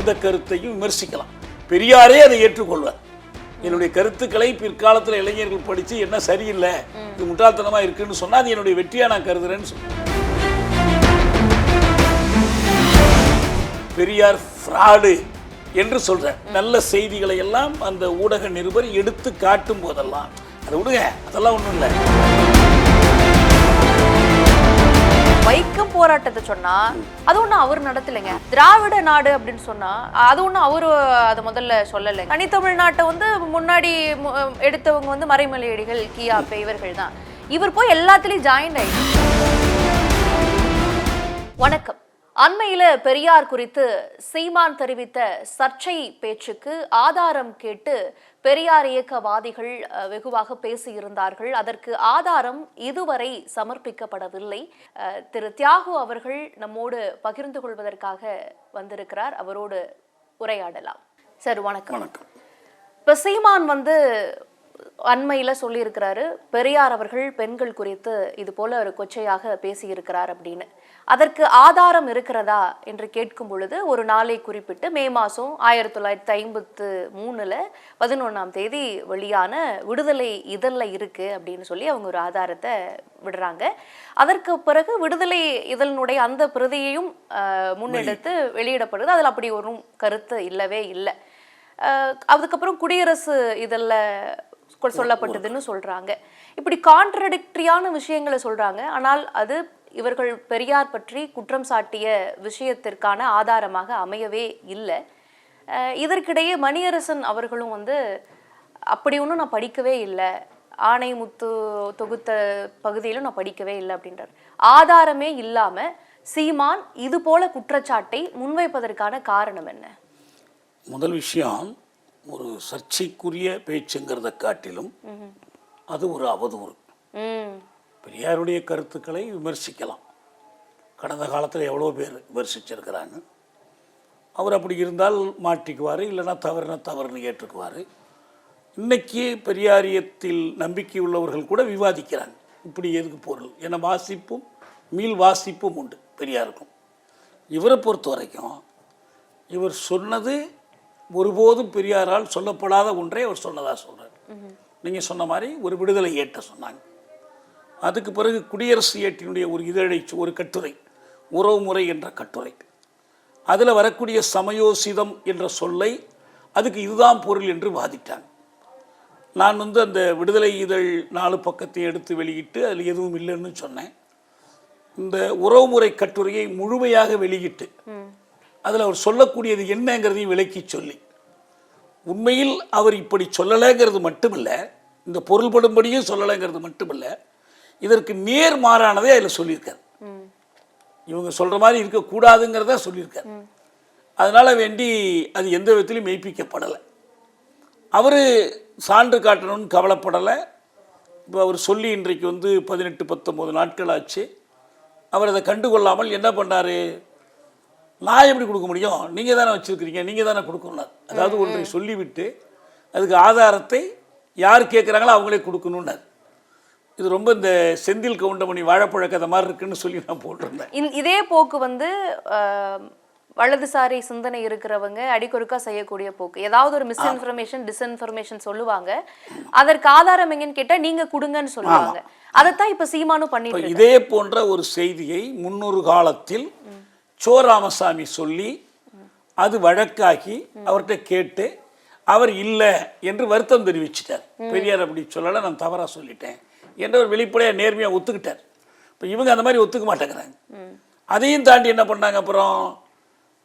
எந்த கருத்தையும் விமர்சிக்கலாம். பெரியாரே அதை ஏற்றுக்கொள்வார். என்னுடைய கருத்துக்களை பிற்காலத்தில் இளைஞர்கள் படித்து என்ன சரியில்லை, இது முட்டாள்தனமாக இருக்குன்னு சொன்னால் அது என்னுடைய வெற்றியாக நான் கருதுறேன்னு சொல்லுவேன். பெரியார் ஃப்ராடு என்று சொல்கிறேன். நல்ல செய்திகளை எல்லாம் அந்த ஊடக நிருபர் எடுத்து காட்டும் போதெல்லாம் அதை விடுங்க, அதெல்லாம் ஒன்றும் இல்லை. வைக்கம் போராட்டத்தை சொன்னா அது ஒன்றும் அவர் நடத்தலைங்க. திராவிட நாடு அப்படின்னு சொன்னா அது ஒன்றும் அவரு அதை முதல்ல சொல்லலை. தனித்தமிழ்நாட்டை முன்னாடி எடுத்தவங்க மறைமலையடிகள், கியாப்பே இவர்கள் தான். இவர் போய் எல்லாத்துலேயும் ஜாயின் ஆயிடுச்சு. வணக்கம். அண்மையில பெரியார் குறித்து சீமான் தெரிவித்த சர்ச்சை பேச்சுக்கு ஆதாரம் கேட்டு பெரியார் இயக்கவாதிகள் வெகுவாக பேசியிருந்தார்கள். அதற்கு ஆதாரம் இதுவரை சமர்ப்பிக்கப்படவில்லை. திரு தியாகு அவர்கள் நம்மோடு பகிர்ந்து கொள்வதற்காக வந்திருக்கிறார். அவரோடு உரையாடலாம். சார் வணக்கம். இப்ப சீமான் அண்மையில சொல்லியிருக்கிறாரு, பெரியார் அவர்கள் பெண்கள் குறித்து இது போல ஒரு கொச்சையாக பேசியிருக்கிறார் அப்படின்னு. அதற்கு ஆதாரம் இருக்கிறதா என்று கேட்கும் பொழுது ஒரு நாளை குறிப்பிட்டு மே மாதம் 1953 11 வெளியான விடுதலை இதழில் இருக்கு அப்படின்னு சொல்லி அவங்க ஒரு ஆதாரத்தை விடுறாங்க. அதற்கு பிறகு விடுதலை இதழினுடைய அந்த பிரதியையும் முன்னெடுத்து வெளியிடப்படுது. அதில் அப்படி ஒரு கருத்து இல்லவே இல்லை. அதுக்கப்புறம் குடியரசு இதழில் சொல்லப்பட்டதுன்னு சொல்றாங்க. இப்படி கான்ட்ரடிக்டரியான விஷயங்களை சொல்றாங்க. ஆனால் அது இவர்கள் பெரியார் பற்றி குற்றம் சாட்டிய விஷயத்திற்கான ஆதாரமாக அமையவே இல்லை. இதற்கிடையே மணியரசன் அவர்களும் அப்படி ஒன்றும் நான் படிக்கவே இல்லை, ஆணைமுத்து தொகுத்த பகுதியிலும் நான் படிக்கவே இல்லை அப்படின்றார். ஆதாரமே இல்லாம சீமான் இது போல குற்றச்சாட்டை முன்வைப்பதற்கான காரணம் என்ன? முதல் விஷயம், ஒரு சர்ச்சைக்குரிய பேச்சுங்கிறத காட்டிலும் அது ஒரு அவதூறு. பெரியாருடைய கருத்துக்களை விமர்சிக்கலாம். கடந்த காலத்தில் எவ்வளோ பேர் விமர்சிச்சிருக்கிறாங்க. அவர் அப்படி இருந்தால் மாட்டிக்குவார், இல்லைன்னா தவறுன்னு ஏற்றுக்குவார். இன்னைக்கு பெரியாரியத்தில் நம்பிக்கை உள்ளவர்கள் கூட விவாதிக்கிறாங்க, இப்படி எதுக்கு பொருள் என வாசிப்பும் மீள் வாசிப்பும் உண்டு பெரியாருக்கும். இவரை பொறுத்த வரைக்கும் இவர் சொன்னது ஒருபோதும் பெரியாரால் சொல்லப்படாத ஒன்றை அவர் சொன்னதாக சொல்கிறார். நீங்கள் சொன்ன மாதிரி ஒரு விடுதலை ஏற்ற சொன்னாங்க. அதுக்கு பிறகு குடியரசு ஏற்றினுடைய ஒரு இதழை, ஒரு கட்டுரை, உறவுமுறை என்ற கட்டுரை, அதில் வரக்கூடிய சமயோசிதம் என்ற சொல்லை அதுக்கு இதுதான் பொருள் என்று வாதிட்டாங்க. நான் அந்த விடுதலை இதழ் 4 பக்கத்தை எடுத்து வெளியிட்டு அதில் எதுவும் இல்லைன்னு சொன்னேன். இந்த உறவுமுறை கட்டுரையை முழுமையாக வெளியிட்டு அதில் அவர் சொல்லக்கூடியது என்னங்கிறதையும் விளக்கி சொல்லி, உண்மையில் அவர் இப்படி சொல்லலைங்கிறது மட்டுமில்லை, இந்த பொருள்படும்படியும் சொல்லலைங்கிறது மட்டுமில்லை, இதற்கு நேர்மாறானதே அதில் சொல்லியிருக்கார். இவங்க சொல்கிற மாதிரி இருக்கக்கூடாதுங்கிறத சொல்லியிருக்கார். அதனால் வேண்டி அது எந்த விதத்திலையும் மெய்ப்பிக்கப்படலை. அவர் சான்று காட்டணும்னு கவலைப்படலை. இப்போ அவர் சொல்லி இன்றைக்கு 18-19 நாட்கள் ஆச்சு. அவர் அதை கண்டுகொள்ளாமல் என்ன பண்ணார், நான் எப்படி கொடுக்க முடியும், நீங்கள் தானே வச்சுருக்கிறீங்க, நீங்கள் தானே கொடுக்கணும். அதாவது ஒன்றை சொல்லிவிட்டு அதுக்கு ஆதாரத்தை யார் கேட்குறாங்களோ அவங்களே கொடுக்கணுன்னார். இது ரொம்ப இந்த செந்தில் கவுண்டமணி வாழைப்பழ கதை மாதிரி இருக்குன்னு சொல்லி நான் போட்டிருந்தேன். இதே போக்கு வலதுசாரி சிந்தனை இருக்கிறவங்க அடிக்கொருக்கா செய்யக்கூடிய போக்கு. ஏதாவது ஒரு மிஸ்இன்ஃபர்மேஷன், டிஸ்இன்ஃபர்மேஷன் சொல்லுவாங்க, அதற்கு ஆதாரம் எங்கன்னு கேட்டால் நீங்கள் கொடுங்கன்னு சொல்லுவாங்க. அதைத்தான் இப்போ சீமானும் பண்ணிட்டு. இதே போன்ற ஒரு செய்தியை முன்னொரு காலத்தில் சோ ராமசாமி சொல்லி அது வழக்காகி அவர்கிட்ட கேட்டு அவர் இல்லை என்று வருத்தம் தெரிவிச்சிட்டார். பெரியார் அப்படி சொல்லலை, நான் தவறாக சொல்லிட்டேன் என்று ஒரு வெளிப்படையாக நேர்மையாக ஒத்துக்கிட்டார். இப்போ இவங்க அந்த மாதிரி ஒத்துக்க மாட்டேங்கிறாங்க. அதையும் தாண்டி என்ன பண்ணாங்க, அப்புறம்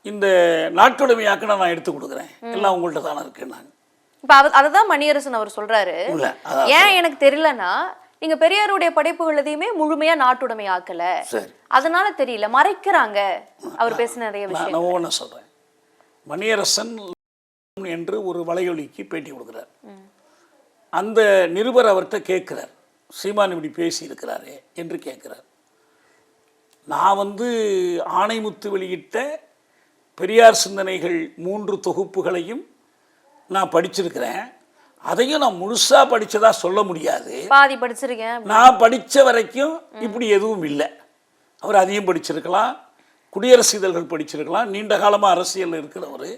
இந்த நாட்டுடைமையாக்குனா நான் எடுத்து கொடுக்குறேன், எல்லாம் உங்கள்கிட்ட தானே இருக்குன்னாங்க. இப்போ அதை தான் மணியரசன் அவர் சொல்கிறாரு. ஏன் எனக்கு தெரியலன்னா, நீங்க பெரியாருடைய படைப்புகள் எதையுமே முழுமையா நாட்டுடைமை ஆக்கல, அதனால தெரியல, மறைக்கிறாங்க அவர் பேசின நிறைய விஷயம். நான் ஒவ்வொன்று சொல்றேன். மணியரசன் என்று ஒரு வலையொலிக்கு பேட்டி கொடுக்குறார். அந்த நிருபர் அவர்கிட்ட கேட்கிறார், சீமான் இப்படி பேசி இருக்கிறாரே என்று கேட்கிறார். நான் ஆணைமுத்து வெளியிட்ட பெரியார் சிந்தனைகள் 3 தொகுப்புகளையும் நான் படிச்சிருக்கிறேன். அதையும் நான் முழுசா படிச்சதா சொல்ல முடியாது, பாதி படிச்சிருக்கேன். நான் படித்த வரைக்கும் இப்படி எதுவும் இல்லை. அவர் அதையும் படிச்சிருக்கலாம், குடியரசு இதழ்கள் படிச்சிருக்கலாம், நீண்ட காலமாக அரசியல் இருக்கிறவர்.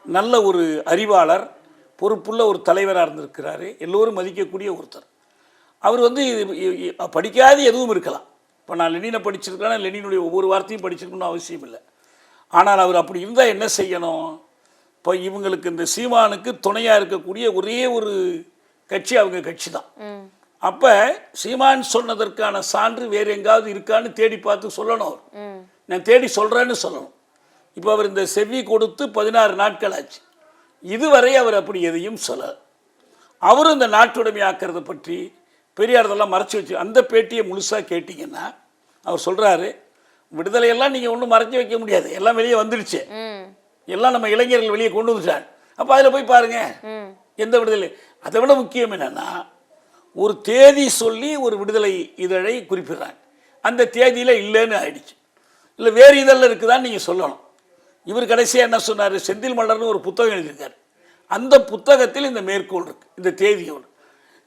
நல்ல ஒரு அறிவாளர், பொறுப்புள்ள ஒரு தலைவராக இருந்திருக்கிறாரு, எல்லோரும் மதிக்கக்கூடிய ஒருத்தர். அவர் வந்து படிக்காத எதுவும் இருக்கலாம். இப்போ நான் லெனினை படிச்சிருக்கேன்னா லெனினுடைய ஒவ்வொரு வார்த்தையும் படிச்சிருக்கணும்னு அவசியம் இல்லை. ஆனால் அவர் அப்படி இருந்தால் என்ன செய்யணும்? இப்போ இவங்களுக்கு இந்த சீமானுக்கு துணையாக இருக்கக்கூடிய ஒரே ஒரு கட்சி அவங்க கட்சி தான். அப்போ சீமான் சொன்னதற்கான சான்று வேறு எங்காவது இருக்கான்னு தேடி பார்த்து சொல்லணும். அவர் நான் தேடி சொல்கிறேன்னு சொல்லணும். இப்போ அவர் இந்த செவ்வி கொடுத்து 16 நாட்கள் ஆச்சு. இதுவரை அவர் அப்படி எதையும் சொல்லலை. அவரும் இந்த நாட்டுடைமையாக்கிறத பற்றி பெரியாரதெல்லாம் மறைச்சி வச்சு அந்த பேட்டியை முழுசாக கேட்டிங்கன்னா அவர் சொல்கிறாரு, விடுதலையெல்லாம் நீங்கள் ஒன்றும் மறைச்சி வைக்க முடியாது, எல்லாம் வெளியே வந்துடுச்சு, எல்லாம் நம்ம இளைஞர்கள் வெளியே கொண்டு வந்துட்டாங்க. அப்போ அதில் போய் பாருங்கள் எந்த விடுதலை. அதை விட முக்கியம் என்னென்னா, ஒரு தேதி சொல்லி ஒரு விடுதலை இதழை குறிப்பிடுறாங்க, அந்த தேதியில் இல்லைன்னு ஆயிடுச்சு. இல்லை வேறு இதழில் இருக்குதான்னு நீங்கள் சொல்லணும். இவர் கடைசியாக என்ன சொன்னார்? செந்தில் மலர்னு ஒரு புத்தகம் எழுதியிருக்கார். அந்த புத்தகத்தில் இந்த மேற்கோள் இருக்குது, இந்த தேதியோடு.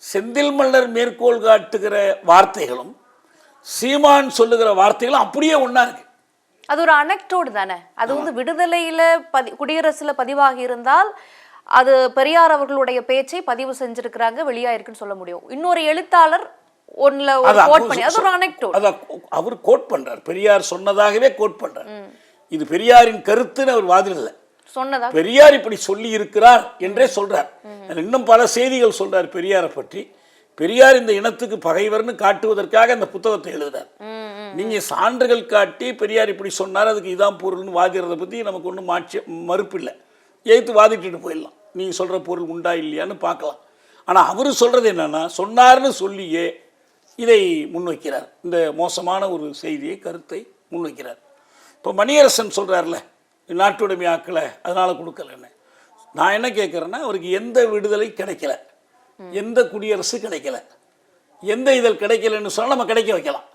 செந்தில் மலர் மேற்கோள் காட்டுகிற வார்த்தைகளும் சீமான் சொல்லுகிற வார்த்தைகளும் அப்படியே ஒன்றா இருக்கு. அது ஒரு அனெக்டோடு தானே. அது வந்து விடுதலையில் குடியரசில் பதிவாகி இருந்தால் அது பெரியார் அவர்களுடைய பேச்சை பதிவு செஞ்சிருக்கிறாங்க, வெளியாயிருக்குன்னு சொல்ல முடியும். இன்னொரு எழுத்தாளர் ஒன்ல ஒரு கோட் பண்ணி, அது ஒரு அனெக்டோட். அதான் அவர் கோட் பண்றார், பெரியார் சொன்னதாகவே கோட் பண்றார். இது பெரியாரின் கருத்துன்னு அவர் வாதிடல, சொன்னதா பெரியார் இப்படி சொல்லி இருக்கிறார் என்றே சொல்றார். இன்னும் பல செய்திகள் சொல்றார் பெரியாரை பற்றி. பெரியார் இந்த இனத்துக்கு பகைவர்னு காட்டுவதற்காக அந்த புத்தகத்தை எழுதுறார். நீங்க சான்றுகள் காட்டி பெரியார் இப்படி சொன்னார், அதுக்கு இதான் பொருள்னு வாதிடுறதை பத்தி நமக்கு ஒன்றும் மறுப்பு இல்லை. எழுத்து வாதிட்டு போயிடலாம், நீங்க சொல்ற பொருள் உண்டா இல்லையான்னு பார்க்கலாம். ஆனா அவரு சொல்றது என்னன்னா, சொன்னார்னு சொல்லியே இதை முன்வைக்கிறார். இந்த மோசமான ஒரு செய்தியை, கருத்தை முன்வைக்கிறார். இப்போ மணியரசன் சொல்றாருல, நாட்டுடைமை ஆக்கலை அதனால கொடுக்கலன்னு. நான் என்ன கேட்குறேன்னா, அவருக்கு எந்த விடுதலை கிடைக்கல, எந்த குடியரசு கிடைக்கல, எந்த இதழ் கிடைக்கலன்னு சொன்னால் நம்ம கிடைக்க வைக்கலாம்.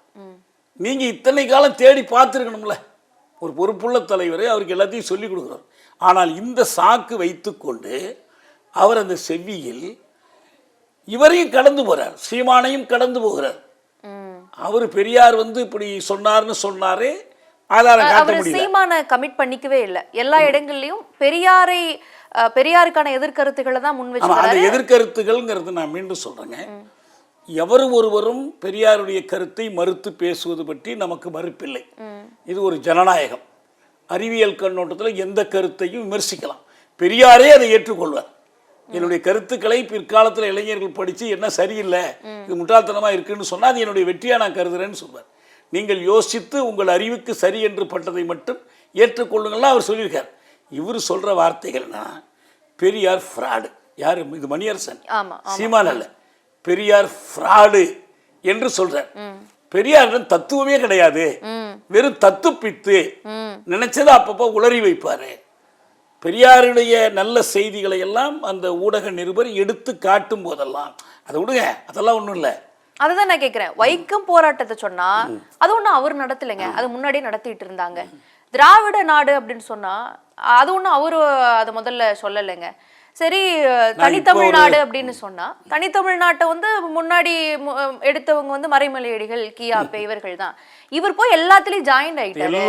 நீங்க இத்தனை காலம் தேடி பார்த்துருக்கணும்ல. ஒரு பொறுப்புள்ள தலைவர், அவருக்கு எல்லாத்தையும் சொல்லி கொடுக்குறார். ஆனால் இந்த சாக்கு வைத்துக்கொண்டு அவர் அந்த செவ்வியில் இவரையும் கடந்து போறார், சீமானையும் கடந்து போகிறார். அவர் பெரியார் வந்து இப்படி சொன்னார்னு சொன்னாரே, ஆதாரம் காட்ட முடியல. சீமான கமிட் பண்ணிக்கவே இல்லை. எல்லா இடங்கள்லயும் பெரியாருக்கான எதிர்கருத்துக்களை தான் முன் வச்சிருக்காரு. அந்த எதிர்கருத்துகள்ங்கிறது நான் மீண்டும் சொல்றேங்க, எவரு ஒருவரும் பெரியாருடைய கருத்தை மறுத்து பேசுவது பற்றி நமக்கு மறுப்பில்லை. இது ஒரு ஜனநாயகம். அறிவியல் கண்ணோட்டத்தில் எந்த கருத்தையும் விமர்சிக்கலாம். பெரியாரே அதை ஏற்றுக்கொள்வார். என்னுடைய கருத்துக்களை பிற்காலத்தில் இளைஞர்கள் படித்து என்ன சரியில்லை, இது முட்டாள்தனமாக இருக்குன்னு சொன்னால் அது என்னுடைய வெற்றியாக நான் கருதுறேன்னு சொல்வார். நீங்கள் யோசித்து உங்கள் அறிவுக்கு சரி என்று பட்டதை மட்டும் ஏற்றுக்கொள்ளுங்கள்லாம் அவர் சொல்லியிருக்கார். இவர் சொல்கிற வார்த்தைகள்னா, பெரியார் ஃப்ராடு. யார் இது? மணியரசன், சீமான் அல்ல. பெரியார் ஃப்ராடு என்று சொல்றார். பெரியாரிடம் தத்துவமே கிடையாது, வெறும் தத்துப்பித்து நினைச்சதை அப்பப்போ உளறி வைப்பாரு. பெரியாருடைய நல்ல செய்திகளை எல்லாம் அந்த ஊடக நிருபர் எடுத்து காட்டும் போதெல்லாம் அதை விடுங்க, அதெல்லாம் ஒன்றும் இல்லை. அதுதான் நான் கேட்கிறேன். வைக்கம் போராட்டத்தை சொன்னா அது ஒன்றும் அவர் நடத்தலைங்க, அது முன்னாடியே நடத்திட்டு இருந்தாங்க. திராவிட நாடு அப்படின்னு சொன்னா அது ஒன்றும் அவரு அதை முதல்ல சொல்லலைங்க. சரி, தனித்தமிழ்நாடு அப்படின்னு சொன்னா தனித்தமிழ்நாட்டை வந்து முன்னாடி எடுத்தவங்க வந்து மறைமலையடிகள், கியாப்பே இவர்கள் தான். இவர் போய் எல்லாத்துலயும் ஜாயின் ஆயிட்டாரு.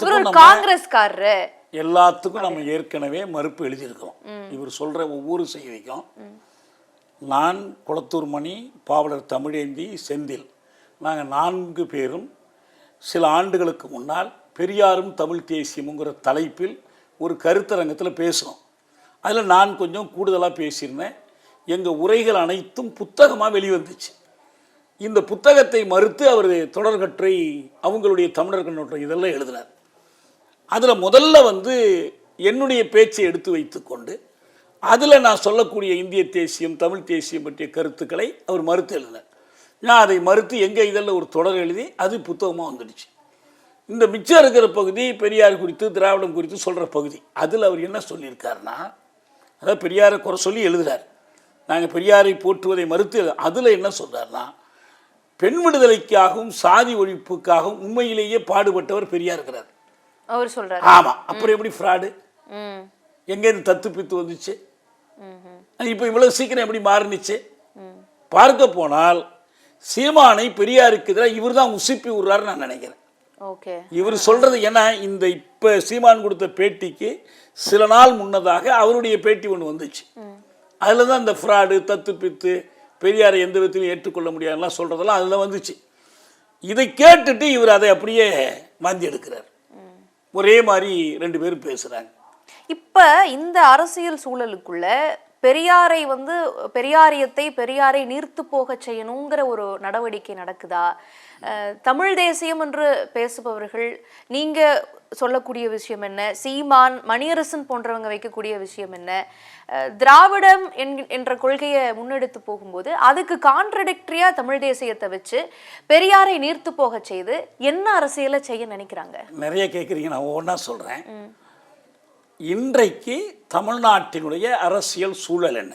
இவர் ஒரு காங்கிரஸ்காரரு. எல்லாத்துக்கும் நம்ம ஏற்கனவே மறுப்பு எழுதியிருக்கிறோம். இவர் சொல்ற ஒவ்வொரு செய்திக்கும் நான், குளத்தூர் மணி, பாவலர் தமிழேந்தி, செந்தில், நாங்கள் 4 பேரும் சில ஆண்டுகளுக்கு முன்னால் பெரியாரும் தமிழ் தேசியமுங்கிற தலைப்பில் ஒரு கருத்தரங்கத்தில் பேசுகிறோம். அதில் நான் கொஞ்சம் கூடுதலாக பேசியிருந்தேன். எங்கள் உரைகள் அனைத்தும் புத்தகமாக வெளிவந்துச்சு. இந்த புத்தகத்தை மறுத்து அவர் தொடர்கட்டுரை, அவங்களுடைய தமிழர் கண்ணோட்டம் இதெல்லாம் எழுதினார். அதில் முதல்ல வந்து என்னுடைய பேச்சை எடுத்து வைத்துக்கொண்டு அதில் நான் சொல்லக்கூடிய இந்திய தேசியம், தமிழ் தேசியம் பற்றிய கருத்துக்களை அவர் மறுத்து எழுதினார். நான் அதை மறுத்து எங்கள் இதழில் ஒரு தொடர் எழுதி அது புத்தகமாக வந்துடுச்சு. இந்த மிச்சம் இருக்கிற பகுதி பெரியார் குறித்து, திராவிடம் குறித்து சொல்கிற பகுதி, அதில் அவர் என்ன சொல்லியிருக்காருன்னா, அதாவது பெரியாரை குறை சொல்லி எழுதுகிறார். நாங்கள் பெரியாரை போற்றுவதை மறுத்து அதில் என்ன சொல்கிறாருன்னா, பெண் விடுதலைக்காகவும் சாதி ஒழிப்புக்காகவும் உண்மையிலேயே பாடுபட்டவர் பெரியார் இருக்கிறார் அவர் சொல்றாரு. ஆமாம், அப்புறம் எப்படி ஃப்ராடு, எங்கேருந்து தத்துப்பித்து வந்துச்சு, இப்போ இவ்வளவு சீக்கிரம் எப்படி மாறினுச்சு? பார்க்க போனால் சீமானை பெரியாருக்கு எதிராக இவர் தான் உசுப்பி விடுறாருன்னு நான் நினைக்கிறேன். ஓகே. இவர் சொல்றது ஏன்னா இந்த இப்ப சீமான் கொடுத்த பேட்டிக்கு சில நாள் முன்னதாக அவருடைய பேட்டி ஒன்று வந்துச்சு. அதில் தான் இந்த ஃப்ராடு தத்து பித்து பெரியாரை எந்த விதத்திலும் ஏற்றுக்கொள்ள முடியாதுலாம் சொல்றதெல்லாம் அதில் வந்துச்சு. இதை கேட்டுட்டு இவர் அதை அப்படியே மாந்தி எடுக்கிறார். ஒரே மாதிரி ரெண்டு பேரும் பேசுறாங்க. இப்ப இந்த அரசியல் சூழலுக்குள்ள பெரியாரை பெரியாரை நீர்த்து போக செய்யணுங்கிற ஒரு நடவடிக்கை நடக்குதா? தமிழ் தேசியம் என்று பேசுபவர்கள் நீங்க சொல்லக்கூடிய விஷயம் என்ன, சீமான் மணியரசன் போன்றவங்க வைக்கக்கூடிய விஷயம் என்ன, திராவிடம் என்ற கொள்கையை முன்னெடுத்து போகும்போது அதுக்கு கான்ட்ரடிக்டரியா தமிழ் தேசியத்தை வச்சு பெரியாரை நீர்த்து போக செய்து என்ன அரசியலை செய்ய நினைக்கிறாங்க? நிறைய கேட்குறீங்க, நான் ஒவ்வொன்றா சொல்றேன். இன்றைக்கு தமிழ்நாட்டினுடைய அரசியல் சூழல் என்ன,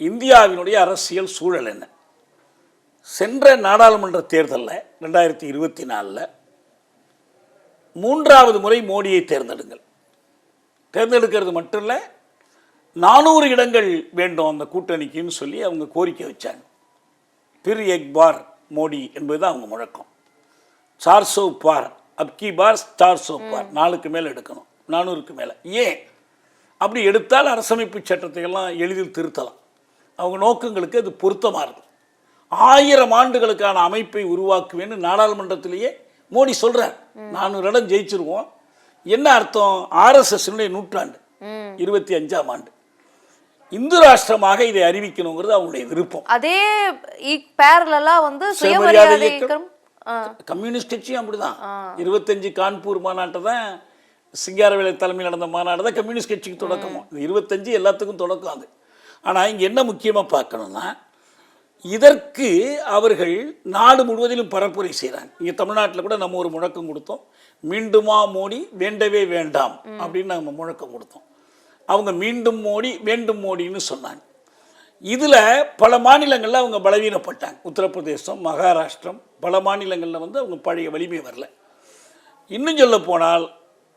இந்தியாவினுடைய அரசியல் சூழல் என்ன? சென்ற நாடாளுமன்ற தேர்தலில் 2024 மூன்றாவது முறை மோடியை தேர்ந்தெடுக்கிறது மட்டும் இல்லை, 400 இடங்கள் வேண்டும் அந்த கூட்டணிக்குன்னு சொல்லி அவங்க கோரிக்கை வச்சாங்க. பிர் எக் பார் மோடி என்பதுதான் அவங்க முழக்கம். 400 பார் அப்கி பார் 400 பார், 4க்கு மேலே எடுக்கணும், 400க்கு மேலே. ஏன் அப்படி எடுத்தால் அரசமைப்பு சட்டத்தை எல்லாம் எளிதில் திருத்தலாம். அவங்க நோக்கங்களுக்கு அது பொருத்தமாக இருக்கும். 1000 ஆண்டுகளுக்கான அமைப்பை உருவாக்குவேன்னு நாடாளுமன்றத்திலேயே மோடி சொல்றார். 400 இடம் ஜெயிச்சிருவோம். என்ன அர்த்தம்? RSS நூற்றாண்டு 25ஆம் ஆண்டு இந்து ராஷ்டிரமாக இதை அறிவிக்கணுங்கிறது அவங்களுடைய விருப்பம். அதே பேரலா வந்து சுயமரியாதை இயக்கம் கம்யூனிஸ்ட் கட்சியும் அப்படிதான். 25 கான்பூர் மாநாட்டை தான் சிங்காரவேலு தலைமையில் நடந்த மாநாடு தான் கம்யூனிஸ்ட் கட்சிக்கு தொடக்கமும். 25 எல்லாத்துக்கும் தொடக்கம் அது. ஆனால் இங்கே என்ன முக்கியமாக பார்க்கணும்னா, இதற்கு அவர்கள் நாடு முழுவதிலும் பரப்புரை செய்கிறாங்க. இங்கே தமிழ்நாட்டில் கூட நம்ம ஒரு முழக்கம் கொடுத்தோம், மீண்டுமா மோடி வேண்டவே வேண்டாம் அப்படின்னு நம்ம முழக்கம் கொடுத்தோம். அவங்க மீண்டும் மோடி வேண்டும் மோடின்னு சொன்னாங்க. இதில் பல மாநிலங்களில் அவங்க பலவீனப்பட்டாங்க. உத்தரப்பிரதேசம், மகாராஷ்டிரம், பல மாநிலங்களில் வந்து அவங்க பழைய வலிமை வரல. இன்னும் சொல்ல போனால்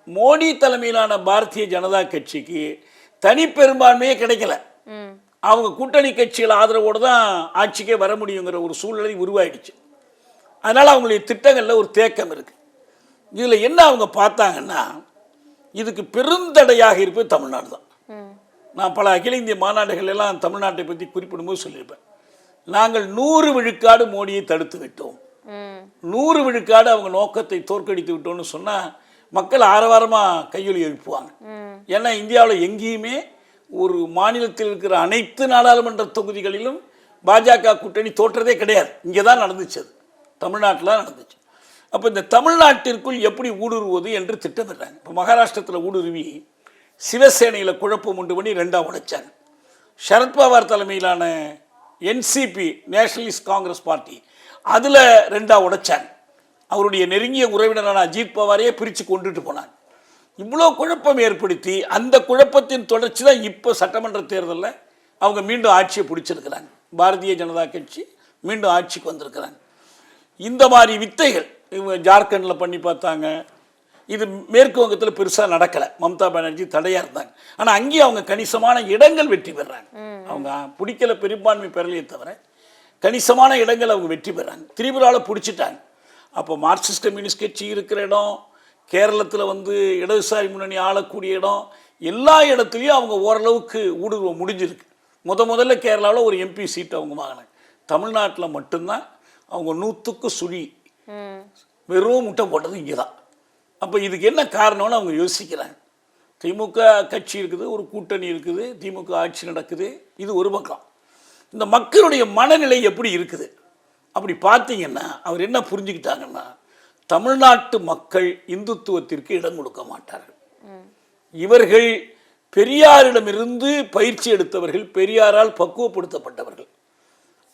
மோடி தலைமையிலான பாரதிய ஜனதா கட்சிக்கு தனிப்பெரும்பான்மையே கிடைக்கல. அவங்க கூட்டணி கட்சிகள் ஆதரவோடு தான் ஆட்சிக்கே வர முடியுங்கிற ஒரு சூழ்நிலை உருவாயிடுச்சு. அதனால் அவங்களுடைய திட்டங்களில் ஒரு தேக்கம் இருக்குது. இதில் என்ன அவங்க பார்த்தாங்கன்னா, இதுக்கு பெருந்தடையாக இருப்பது தமிழ்நாடு தான். நான் பல அகில இந்திய மாநாடுகள் எல்லாம் தமிழ்நாட்டை பற்றி குறிப்பிடும்போது சொல்லியிருப்பேன். நாங்கள் 100 விழுக்காடு மோடியை தடுத்து விட்டோம், 100 விழுக்காடு அவங்க நோக்கத்தை தோற்கடித்து விட்டோம்னு சொன்னால் மக்கள் ஆரவாரமாக கையொலி எழுப்புவாங்க. ஏன்னா இந்தியாவில் எங்கேயுமே ஒரு மாநிலத்தில் இருக்கிற அனைத்து நாடாளுமன்ற தொகுதிகளிலும் பாஜக கூட்டணி தோற்றதே கிடையாது. இங்கே தான் நடந்துச்சு, அது தமிழ்நாட்டில் தான் நடந்துச்சு. அப்போ இந்த தமிழ்நாட்டிற்குள் எப்படி ஊடுருவது என்று திட்டமிடுறாங்க. இப்போ மகாராஷ்டிரத்தில் ஊடுருவி சிவசேனையில் குழப்பம் உண்டு பண்ணி 2ஆக உடைச்சாங்க. சரத்பவார் தலைமையிலான NCP நேஷனலிஸ்ட் காங்கிரஸ் பார்ட்டி அதில் 2ஆக உடைச்சாங்க. அவருடைய நெருங்கிய உறவினரான அஜித் பவாரையே பிரித்து கொண்டுட்டு போனாங்க. இவ்வளோ குழப்பம் ஏற்படுத்தி அந்த குழப்பத்தின் தொடர்ச்சி தான் இப்போ சட்டமன்ற தேர்தலில் அவங்க மீண்டும் ஆட்சியை பிடிச்சிருக்கிறாங்க. பாரதிய ஜனதா கட்சி மீண்டும் ஆட்சிக்கு வந்திருக்கிறாங்க. இந்த மாதிரி வித்தைகள் இவங்க ஜார்க்கண்டில் பண்ணி பார்த்தாங்க. இது மேற்கு வங்கத்தில் பெருசாக நடக்கலை, மம்தா பானர்ஜி தடையாக இருந்தாங்க. ஆனால் அங்கேயும் அவங்க கணிசமான இடங்கள் வெற்றி பெறாங்க. அவங்க பிடிக்கல, பெரும்பான்மை பெறலையே தவிர கணிசமான இடங்கள் அவங்க வெற்றி பெறாங்க. திரிபுராவில் பிடிச்சிட்டாங்க. அப்போ மார்க்சிஸ்ட் கம்யூனிஸ்ட் கட்சி இருக்கிற இடம், கேரளத்தில் வந்து இடதுசாரி முன்னணி ஆளக்கூடிய இடம், எல்லா இடத்துலையும் அவங்க ஓரளவுக்கு ஊடுருவ முடிஞ்சிருக்கு. முதல்ல கேரளாவில் ஒரு MP சீட் அவங்க வாங்கினாங்க. தமிழ்நாட்டில் மட்டும்தான் அவங்க 100க்கு சுழி வெறும் முட்டை போட்டது இங்கே தான். அப்போ இதுக்கு என்ன காரணம்னு அவங்க யோசிக்கிறாங்க. திமுக கட்சி இருக்குது, ஒரு கூட்டணி இருக்குது, திமுக ஆட்சி நடக்குது, இது ஒரு பக்கம். இந்த மக்களுடைய மனநிலை எப்படி இருக்குது அப்படி பார்த்தீங்கன்னா அவர் என்ன புரிஞ்சுக்கிட்டாங்கன்னா, தமிழ்நாட்டு மக்கள் இந்துத்துவத்திற்கு இடம் கொடுக்க மாட்டார்கள். இவர்கள் பெரியாரிடமிருந்து பயிற்சி எடுத்தவர்கள், பெரியாரால் பக்குவப்படுத்தப்பட்டவர்கள்.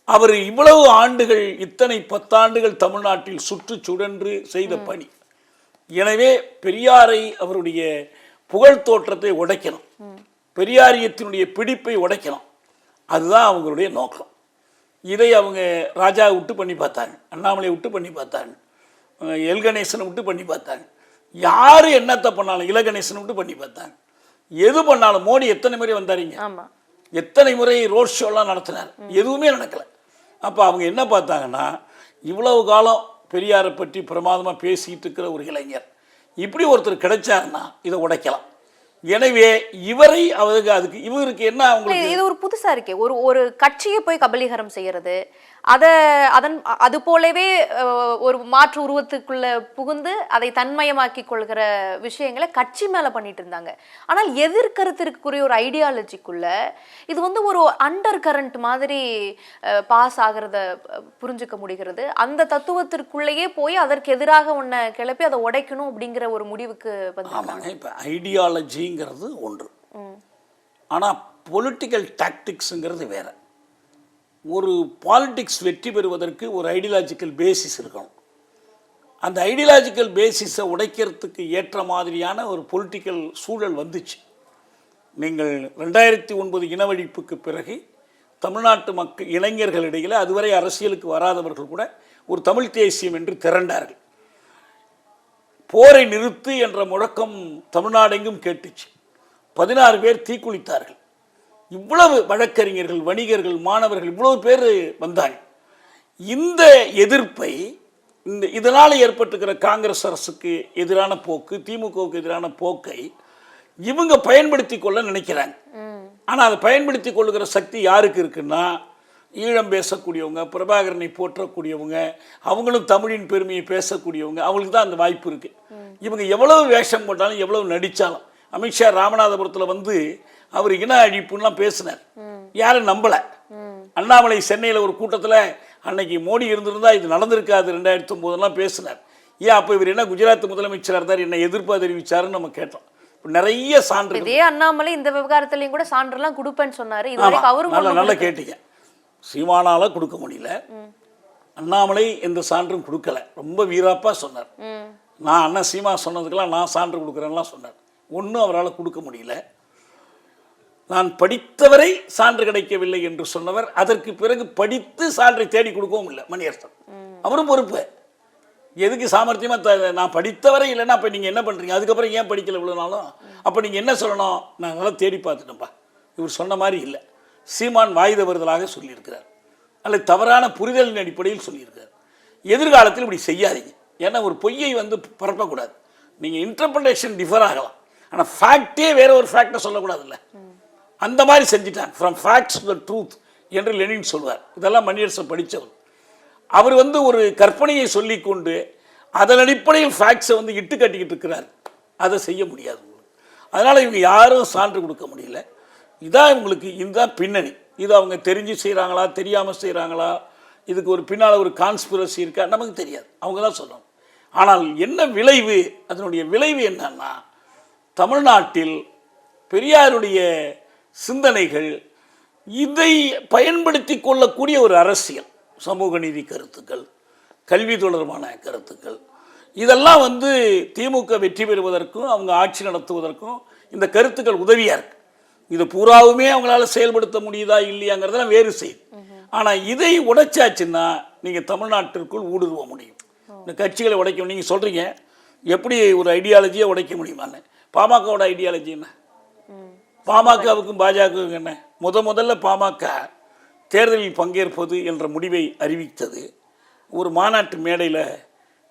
அவர் இவ்வளவு ஆண்டுகள், இத்தனை 10 ஆண்டுகள் தமிழ்நாட்டில் சுற்றுச்சுழன்று செய்த பணி. எனவே பெரியாரை, அவருடைய புகழ் தோற்றத்தை உடைக்கணும், பெரியாரியத்தினுடைய பிடிப்பை உடைக்கணும். அதுதான் அவங்களுடைய நோக்கம். இதை அவங்க ராஜாவை விட்டு பண்ணி பார்த்தாங்க, அண்ணாமலையை விட்டு பண்ணி பார்த்தாங்க, எல் கணேசனை விட்டு பண்ணி பார்த்தாங்க. யார் என்னத்தை பண்ணாலும் இலகணேசனை விட்டு பண்ணி பார்த்தாங்க. எது பண்ணாலும் மோடி எத்தனை முறை வந்தாருங்க, எத்தனை முறை ரோட் ஷோலாம் நடத்தினார், எதுவுமே நடக்கலை. அப்போ அவங்க என்ன பார்த்தாங்கன்னா, இவ்வளவு காலம் பெரியாரை பற்றி பிரமாதமாக பேசிக்கிட்டு இருக்கிற ஒரு இளைஞர், இப்படி ஒருத்தர் கிடைச்சாருன்னா இதை உடைக்கலாம். எனவே இவரை அதுக்கு இவருக்கு என்ன அவங்களுக்கு இது ஒரு புதுசா இருக்கே, ஒரு ஒரு கட்சியை போய் கபலீகரம் செய்யறது, அது போலவே ஒரு மாற்று உருவத்துக்குள்ள புகுந்து அதை தன்மயமாக்கி கொள்கிற விஷயங்களை கட்சி மேல பண்ணிட்டு இருந்தாங்க. ஆனால் எதிர்கருத்திற்குரிய ஒரு ஐடியாலஜிக்குள்ள இது வந்து ஒரு அண்டர் கரண்ட் மாதிரி பாஸ் ஆகிறத புரிஞ்சுக்க முடிகிறது. அந்த தத்துவத்திற்குள்ளேயே போய் அதற்கு எதிராக ஒன்றை கிளப்பி அதை உடைக்கணும் அப்படிங்கிற ஒரு முடிவுக்கு வந்து. இப்போ ஐடியாலஜிங்கிறது ஒன்று, ஆனால் பொலிட்டிக்கல் டாக்டிக்ஸுங்கிறது வேற. ஒரு பாலிடிக்ஸ் வெற்றி பெறுவதற்கு ஒரு ஐடியாலஜிக்கல் பேசிஸ் இருக்கணும். அந்த ஐடியாலஜிக்கல் பேசிஸை உடைக்கிறதுக்கு ஏற்ற மாதிரியான ஒரு பொலிட்டிக்கல் சூழல் வந்துச்சு. நீங்கள் 2009 இனவழிப்புக்கு பிறகு தமிழ்நாட்டு இளைஞர்களிடையில் அதுவரை அரசியலுக்கு வராதவர்கள் கூட ஒரு தமிழ் தேசியம் என்று திரண்டார்கள். போரை நிறுத்து என்ற முழக்கம் தமிழ்நாடெங்கும் கேட்டுச்சு. 16 பேர் தீக்குளித்தார்கள். இவ்வளவு வழக்கறிஞர்கள், வணிகர்கள், மாணவர்கள் இவ்வளவு பேர் வந்தாங்க. இந்த எதிர்ப்பை இதனால் ஏற்பட்டிருக்கிற காங்கிரஸ் அரசுக்கு எதிரான போக்கு, திமுகவுக்கு எதிரான போக்கை இவங்க பயன்படுத்தி கொள்ள நினைக்கிறாங்க. ஆனால் அதை பயன்படுத்தி கொள்ளுகிற சக்தி யாருக்கு இருக்குன்னா, ஈழம் பேசக்கூடியவங்க, பிரபாகரனை போற்றக்கூடியவங்க, அவங்களும் தமிழின் பெருமையை பேசக்கூடியவங்க, அவங்களுக்கு தான் அந்த வாய்ப்பு இருக்குது. இவங்க எவ்வளவு வேஷம் போட்டாலும் எவ்வளவு நடித்தாலும், அமித்ஷா ராமநாதபுரத்தில் வந்து அவர் இன அழிப்புலாம் பேசினார், யாரும் நம்பலை. அண்ணாமலை சென்னையில் ஒரு கூட்டத்தில் அன்னைக்கு மோடி இருந்திருந்தா இது நடந்திருக்காது 2009 பேசினார். ஏன் அப்போ இவர் என்ன குஜராத் முதலமைச்சராக இருந்தார், என்ன எதிர்ப்பு தெரிவிச்சாருன்னு நம்ம கேட்டோம். நிறைய சான்று. இதே அண்ணாமலை இந்த விவகாரத்திலையும் கூட சான்றெல்லாம் கொடுப்பேன்னு சொன்னாரு. நல்லா கேட்டீங்க. சீமானால கொடுக்க முடியல, அண்ணாமலை எந்த சான்றும் கொடுக்கல, ரொம்ப வீராப்பா சொன்னார். நான் அண்ணா சீமா சொன்னதுக்கெல்லாம் நான் சான்று கொடுக்குறேன்லாம் சொன்னார். ஒன்றும் அவரால் கொடுக்க முடியல. நான் படித்தவரை சான்று கிடைக்கவில்லை என்று சொன்னவர் அதற்கு பிறகு படித்து சான்றை தேடி கொடுக்கவும் இல்லை மணியரசன். அவரும் பொறுப்பு. எதுக்கு சாமர்த்தியமாக நான் படித்தவரை இல்லைன்னா அப்போ நீங்கள் என்ன பண்ணுறீங்க, அதுக்கப்புறம் ஏன் படிக்கல இவ்வளோ நாளும், அப்போ நீங்கள் என்ன சொல்லணும், நான் நல்லா தேடி பார்த்துட்டேன்ப்பா, இவர் சொன்ன மாதிரி இல்லை, சீமான் வாய் தவறுதலாக சொல்லியிருக்கிறார், அல்லது தவறான புரிதலின் அடிப்படையில் சொல்லியிருக்கிறார். எதிர்காலத்தில் இப்படி செய்யாதீங்க. ஏன்னா ஒரு பொய்யை வந்து பரப்பக்கூடாது. நீங்கள் இன்டர்பிரேஷன் டிஃபர் ஆகலாம், ஆனால் ஃபேக்டே வேற ஒரு ஃபேக்டை சொல்லக்கூடாதுல்ல. அந்த மாதிரி செஞ்சுட்டாங்க. From facts to the truth என்று லெனின் சொல்வார். இதெல்லாம் மணியரசன் படித்தவர். அவர் வந்து ஒரு கற்பனையை சொல்லிக்கொண்டு அதன் அடிப்படையில் ஃபேக்ட்ஸை வந்து இட்டு கட்டிக்கிட்டு இருக்கிறார். அதை செய்ய முடியாது. அதனால் இவங்க யாரும் சான்று கொடுக்க முடியல. இதான் இவங்களுக்கு இதுதான் பின்னணி. இது அவங்க தெரிஞ்சு செய்கிறாங்களா தெரியாமல் செய்கிறாங்களா, இதுக்கு ஒரு பின்னால் ஒரு கான்ஸ்பிரசி இருக்கா நமக்கு தெரியாது, அவங்க தான் சொல்லணும். ஆனால் என்ன விளைவு, அதனுடைய விளைவு என்னன்னா, தமிழ்நாட்டில் பெரியாருடைய சிந்தனைகள் இதை பயன்படுத்தி கொள்ளக்கூடிய ஒரு அரசியல், சமூக நீதி கருத்துக்கள், கல்வி தொடர்பான கருத்துக்கள், இதெல்லாம் வந்து திமுக வெற்றி பெறுவதற்கும் அவங்க ஆட்சி நடத்துவதற்கும் இந்த கருத்துக்கள் உதவியாக இருக்கு. இது பூராவுமே அவங்களால செயல்படுத்த முடியுதா இல்லையாங்கிறதெல்லாம் வேறு செய்யுது. ஆனால் இதை உடைச்சாச்சுன்னா நீங்கள் தமிழ்நாட்டிற்குள் ஊடுருவ முடியும். இந்த கட்சிகளை உடைக்க நீங்கள் சொல்கிறீங்க, எப்படி ஒரு ஐடியாலஜியை உடைக்க முடியுமான்னு. பாமகவோட ஐடியாலஜி என்ன, பாமகவுக்கும் பாஜகவுக்கும் என்ன? முதல்ல பாமக தேர்தலில் பங்கேற்பது என்ற முடிவை அறிவித்தது. ஒரு மாநாட்டு மேடையில்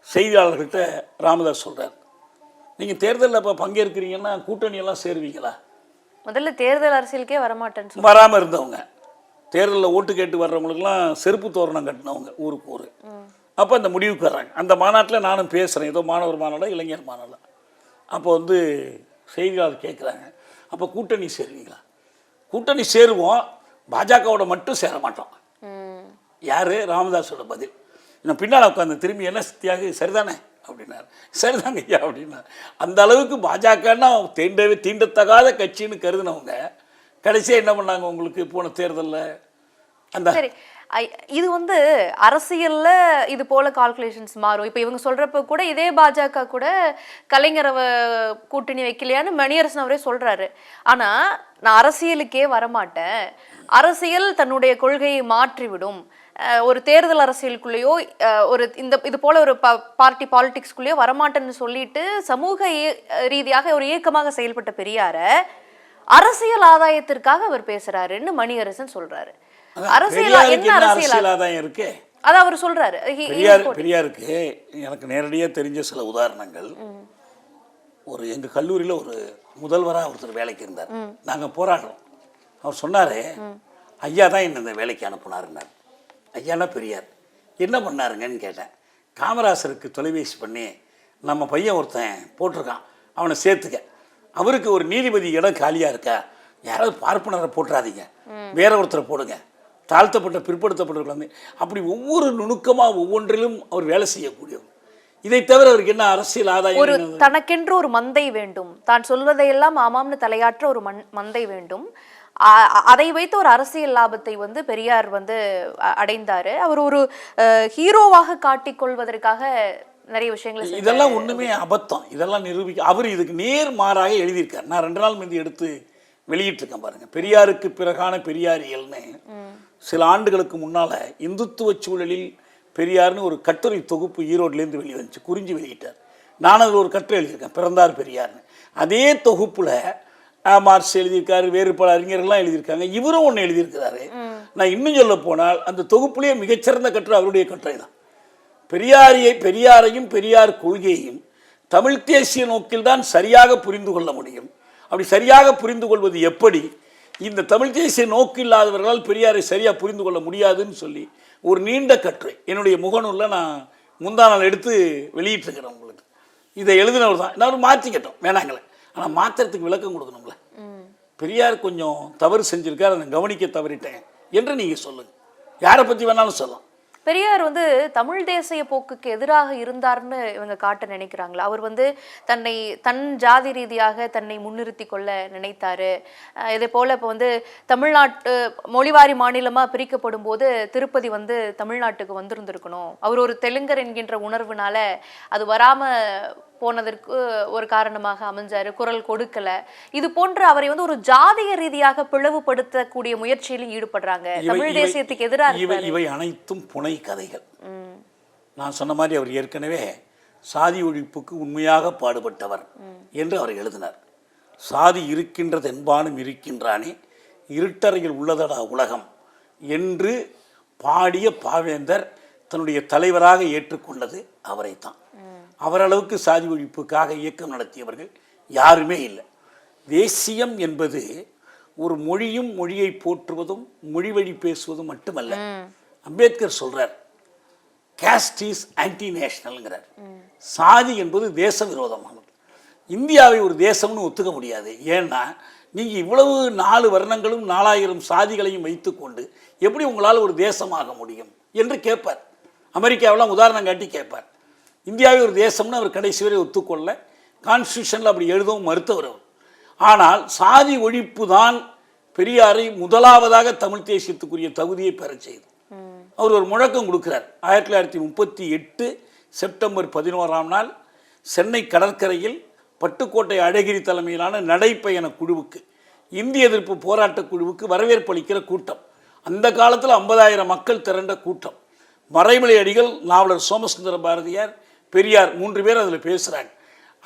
செய்தியாளர்கள்ட்ட ராமதாஸ் சொல்கிறார், நீங்கள் தேர்தலில் இப்போ பங்கேற்கிறீங்கன்னா கூட்டணியெல்லாம் சேருவீங்களா? முதல்ல தேர்தல் அரசியலுக்கே வரமாட்டேன்னு வராமல் இருந்தவங்க, தேர்தலில் ஓட்டு கேட்டு வர்றவங்களுக்குலாம் செருப்பு தோரணம் கட்டினவங்க ஊருக்கு ஊர். அப்போ அந்த முடிவுக்கு வர்றாங்க. அந்த மாநாட்டில் நானும் பேசுகிறேன், ஏதோ மாணவர் மாநாடு இளைஞர் மாநாடு. அப்போ வந்து செய்தியாளர் கேட்குறாங்க, அப்போ கூட்டணி சேருவீங்களா? கூட்டணி சேருவோம், பாஜகவோட மட்டும் சேர மாட்டோம். யார்? ராமதாஸோட பதில். நான் பின்னால் உட்காந்து திரும்பி என்ன தியாக சரிதானே அப்படின்னாரு. சரிதாங்க ஐயா அப்படின்னாரு. அந்த அளவுக்கு பாஜகன்னா தீண்டத்தகாத கட்சின்னு கருதினவங்க கடைசியாக என்ன பண்ணாங்க உங்களுக்கு போன தேர்தலில்? அந்த சரி, இது வந்து அரசியல்ல இது போல கால்குலேஷன்ஸ் மாறும். இப்போ இவங்க சொல்றப்ப கூட இதே பாஜக கூட கலைஞரை கூட்டணி வைக்கலையான்னு மணியரசன் அவரே சொல்றாரு. ஆனா நான் அரசியலுக்கே வரமாட்டேன், அரசியல் தன்னுடைய கொள்கையை மாற்றிவிடும், ஒரு தேர்தல் அரசியலுக்குள்ளேயோ ஒரு இது போல ஒரு பார்ட்டி பாலிடிக்ஸ்குள்ளேயோ வரமாட்டேன்னு சொல்லிட்டு சமூக ரீதியாக ஒரு இயக்கமாக செயல்பட்ட பெரியார அரசியல் ஆதாயத்திற்காக அவர் பேசுறாருன்னு மணியரசன் சொல்றாரு. அரசியல் ஆதாயம் இருக்கு. அது அவர் சொல்றாரு. பெரியாருக்கு எனக்கு நேரடியாக தெரிஞ்ச சில உதாரணங்கள். ஒரு எங்கள் கல்லூரியில் ஒரு முதல்வராக ஒருத்தர் வேலைக்கு இருந்தார். நாங்கள் போராடுறோம். அவர் சொன்னார், ஐயா தான் என்ன இந்த வேலைக்கு அனுப்புனாருன்னார். ஐயானா பெரியார். என்ன பண்ணாருங்கன்னு கேட்டேன். காமராசருக்கு தொலைபேசி பண்ணி, நம்ம பையன் ஒருத்தன் போட்டிருக்கான், அவனை சேர்த்துக்க, அவருக்கு ஒரு நீதிபதி இடம் காலியாக இருக்கா, யாராவது பார்ப்பனரை போட்டுறாதீங்க, வேற ஒருத்தரை போடுங்க, தாழ்த்தப்பட்ட பிற்படுத்தப்பட்ட வந்து அப்படி ஒவ்வொரு நுணுக்கமாக ஒவ்வொன்றிலும் அவர் வேலை செய்யக்கூடியவர். இதை தவிர அவருக்கு என்ன அரசியல் ஆதாயம்? ஒரு தனக்கென்று ஒரு மந்தை வேண்டும், தான் சொல்வதையெல்லாம் ஆமாம்னு தலையாற்ற ஒரு மந்தை வேண்டும். அதை வைத்து ஒரு அரசியல் லாபத்தை வந்து பெரியார் வந்து அடைந்தாரு. அவர் ஒரு ஹீரோவாக காட்டிக்கொள்வதற்காக நிறைய விஷயங்கள். இதெல்லாம் ஒண்ணுமே அபத்தம். இதெல்லாம் நிரூபிக்க அவர் இதுக்கு நேர் மாறாக எழுதியிருக்கார். நான் 2 நாள் முந்தி எடுத்து வெளியிட்டிருக்கேன் பாருங்க. பெரியாருக்கு பிறகான பெரியாரியல்னு சில ஆண்டுகளுக்கு முன்னால இந்துத்துவ சூழலில் பெரியார்னு ஒரு கட்டுரை தொகுப்பு ஈரோட்லேருந்து வெளியே வந்துச்சு. குறிஞ்சி வெளியிட்டார். நான் அதில் ஒரு கட்டுரை எழுதியிருக்கேன், பிறந்தார் பெரியார்னு. அதே தொகுப்புல மார்க்ஸ் எழுதியிருக்காரு, வேறு பல அறிஞர்கள்லாம் எழுதியிருக்காங்க. இவரும் ஒன்று எழுதியிருக்கிறாரு. நான் இன்னும் சொல்ல போனால் அந்த தொகுப்புலேயே மிகச்சிறந்த கட்டுரை அவருடைய கட்டுரை தான். பெரியாரையும் பெரியார் கொள்கையையும் தமிழ் தேசிய நோக்கில் தான் சரியாக புரிந்து கொள்ள முடியும். அப்படி சரியாக புரிந்து கொள்வது எப்படி? இந்த தமிழ் தேசிய நோக்கு இல்லாதவர்களால் பெரியாரை சரியாக புரிந்து கொள்ள முடியாதுன்னு சொல்லி ஒரு நீண்ட கட்டுரை என்னுடைய முகநூலில் நான் முந்தா நாள் எடுத்து வெளியிட்டிருக்கிறேன். உங்களுக்கு இதை எழுதினவர் தான். நான் மாற்றிக்கிட்டோம் வேணாங்களே, ஆனால் மாத்திரத்துக்கு விளக்கம் கொடுக்கணும்ல. பெரியார் கொஞ்சம் தவறு செஞ்சிருக்கார், அதை கவனிக்க தவறிட்டேன் என்று நீங்கள் சொல்லுங்கள். யாரை பற்றி வேணாலும் சொல்லலாம். பெரியார் வந்து தமிழ் தேசிய போக்குக்கு எதிராக இருந்தார்னு இவங்க காட்ட நினைக்கிறாங்களா? அவர் வந்து தன் ஜாதி ரீதியாக தன்னை முன்னிறுத்தி கொள்ள நினைத்தாரு. இதே போல இப்போ வந்து தமிழ்நாட்டு மொழிவாரி மாநிலமா பிரிக்கப்படும் போது திருப்பதி வந்து தமிழ்நாட்டுக்கு வந்திருந்திருக்கணும். அவர் ஒரு தெலுங்கர் என்கின்ற உணர்வுனால அது வராம போனதற்கு ஒரு காரணமாக அமைஞ்சாரு, குரல் கொடுக்கல. இது போன்று அவரை வந்து ஒரு ஜாதிய ரீதியாக பிளவுபடுத்தக்கூடிய முயற்சியிலும் ஈடுபடுறாங்க. தமிழ் தேசியத்துக்கு எதிராக இவை அனைத்தும் புனை கதைகள். நான் சொன்ன மாதிரி அவர் ஏற்கனவே சாதி ஒழிப்புக்கு உண்மையாக பாடுபட்டவர் என்று அவர் எழுதினார். சாதி இருக்கின்றது என்பானும் இருக்கின்றானே, இருட்டறையில் உள்ளதடா உலகம் என்று பாடிய பாவேந்தர் தன்னுடைய தலைவராக ஏற்றுக்கொண்டது அவரைத்தான். அவரளவுக்கு சாதி ஒழிப்புக்காக இயக்கம் நடத்தியவர்கள் யாருமே இல்லை. தேசியம் என்பது ஒரு மொழியும் மொழியை போற்றுவதும் மொழி வழி பேசுவதும் மட்டுமல்ல. அம்பேத்கர் சொல்றார், காஸ்ட் இஸ் ஆன்டி நேஷனல்ங்கிறார். சாதி என்பது தேச விரோதமானது. இந்தியாவை ஒரு தேசம்னு ஒத்துக்க முடியாது. ஏன்னா நீங்கள் இவ்வளவு 4 வர்ணங்களும் 4000 சாதிகளையும் வைத்துக்கொண்டு எப்படி உங்களால் ஒரு தேசமாக முடியும் என்று கேட்பார். அமெரிக்காவெல்லாம் உதாரணம் காட்டி கேட்பார். இந்தியாவை ஒரு தேசம்னு அவர் கடைசி வரை ஒத்துக்கொள்ள கான்ஸ்டியூஷனில் அப்படி எழுதவும் மறுத்தவர் அவர். ஆனால் சாதி ஒழிப்பு தான் பெரியாரை முதலாவதாக தமிழ் தேசியத்துக்குரிய தகுதியை பெற செய்து அவர் ஒரு முழக்கம் கொடுக்கிறார். 1938 செப்டம்பர் 11ஆம் நாள் சென்னை கடற்கரையில் பட்டுக்கோட்டை அழகிரி தலைமையிலான நடைப்பயண குழுவுக்கு, இந்திய எதிர்ப்பு போராட்ட குழுவுக்கு வரவேற்பு அளிக்கிற கூட்டம். அந்த காலத்தில் 50,000 மக்கள் திரண்ட கூட்டம். மறைமலை அடிகள், நாவலர் சோமசுந்தர பாரதியார், பெரியார் 3 பேர் அதில் பேசுகிறாங்க.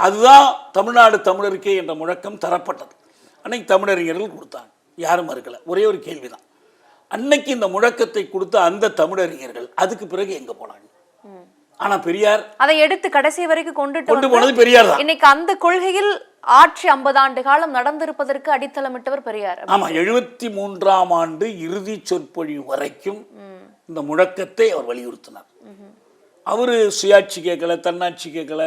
அதுதான் தமிழ்நாடு தமிழருக்கே என்ற முழக்கம் தரப்பட்டது. அன்னைக்கு தமிழறிஞர்கள் கொடுத்தாங்க, யாரும் மறுக்கல. ஒரே ஒரு கேள்வி தான், அன்னைக்கு இந்த முழக்கத்தை கொடுத்த அந்த தமிழறிஞர்கள் அதுக்கு பிறகு எங்க போனாங்க? ஆனா பெரியார் அதை எடுத்து கடைசி வரைக்கும் கொண்டு போனது பெரியார் தான். இன்னைக்கு அந்த கொள்கையில் ஆட்சி 50 ஆண்டு காலம் நடந்திருப்பதற்கு அடித்தளமிட்டவர் பெரியார். ஆமா, 73ஆம் ஆண்டு இறுதி சொற்பொழிவு வரைக்கும் இந்த முழக்கத்தை அவர் வலியுறுத்தினார். அவர் சுயாட்சி கேட்கல, தன்னாட்சி கேட்கல.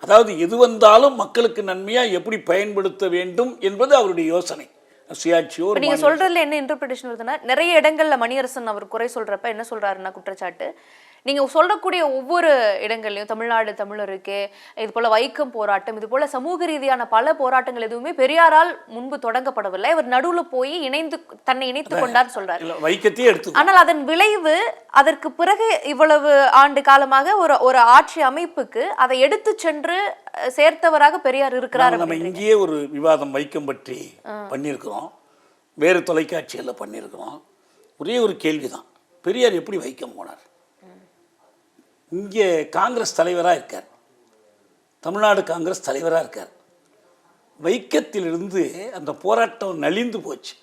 அதாவது எது வந்தாலும் மக்களுக்கு நன்மையா எப்படி பயன்படுத்த வேண்டும் என்பது அவருடைய யோசனை. சுயாட்சியோ நீங்க சொல்றதுல என்ன இன்டர்பிரேஷன் வருதுன்னா, நிறைய இடங்கள்ல மணியரசன் அவர் குறை சொல்றப்ப என்ன சொல்றாருன்னா, குற்றச்சாட்டு, நீங்க சொல்லக்கூடிய ஒவ்வொரு இடங்கள்லையும் தமிழ்நாடு தமிழருக்கு, இது போல வைக்கம் போராட்டம், இது போல சமூக ரீதியான பல போராட்டங்கள் எதுவுமே பெரியாரால் முன்பு தொடங்கப்படவில்லை. அவர் நடுவுல போய் தன்னை இணைத்துக் கொண்டார் சொல்றாரு. வைக்கத்தையே எடுத்து, ஆனால் அதன் விளைவு அதற்கு பிறகு இவ்வளவு ஆண்டு காலமாக ஒரு ஆட்சி அமைப்புக்கு அதை எடுத்து சென்று சேர்த்தவராக பெரியார் இருக்கிறார். நம்ம இங்கேயே ஒரு விவாதம் வைக்கம் பற்றி பண்ணியிருக்கிறோம், வேறு தொலைக்காட்சிகளில் பண்ணியிருக்கிறோம். ஒரே ஒரு கேள்விதான், பெரியார் எப்படி வைக்கம் போனார்? இங்கே காங்கிரஸ் தலைவராக இருக்கார், தமிழ்நாடு காங்கிரஸ் தலைவராக இருக்கார். வைக்கத்திலிருந்து அந்த போராட்டம் நலிந்து போச்சு.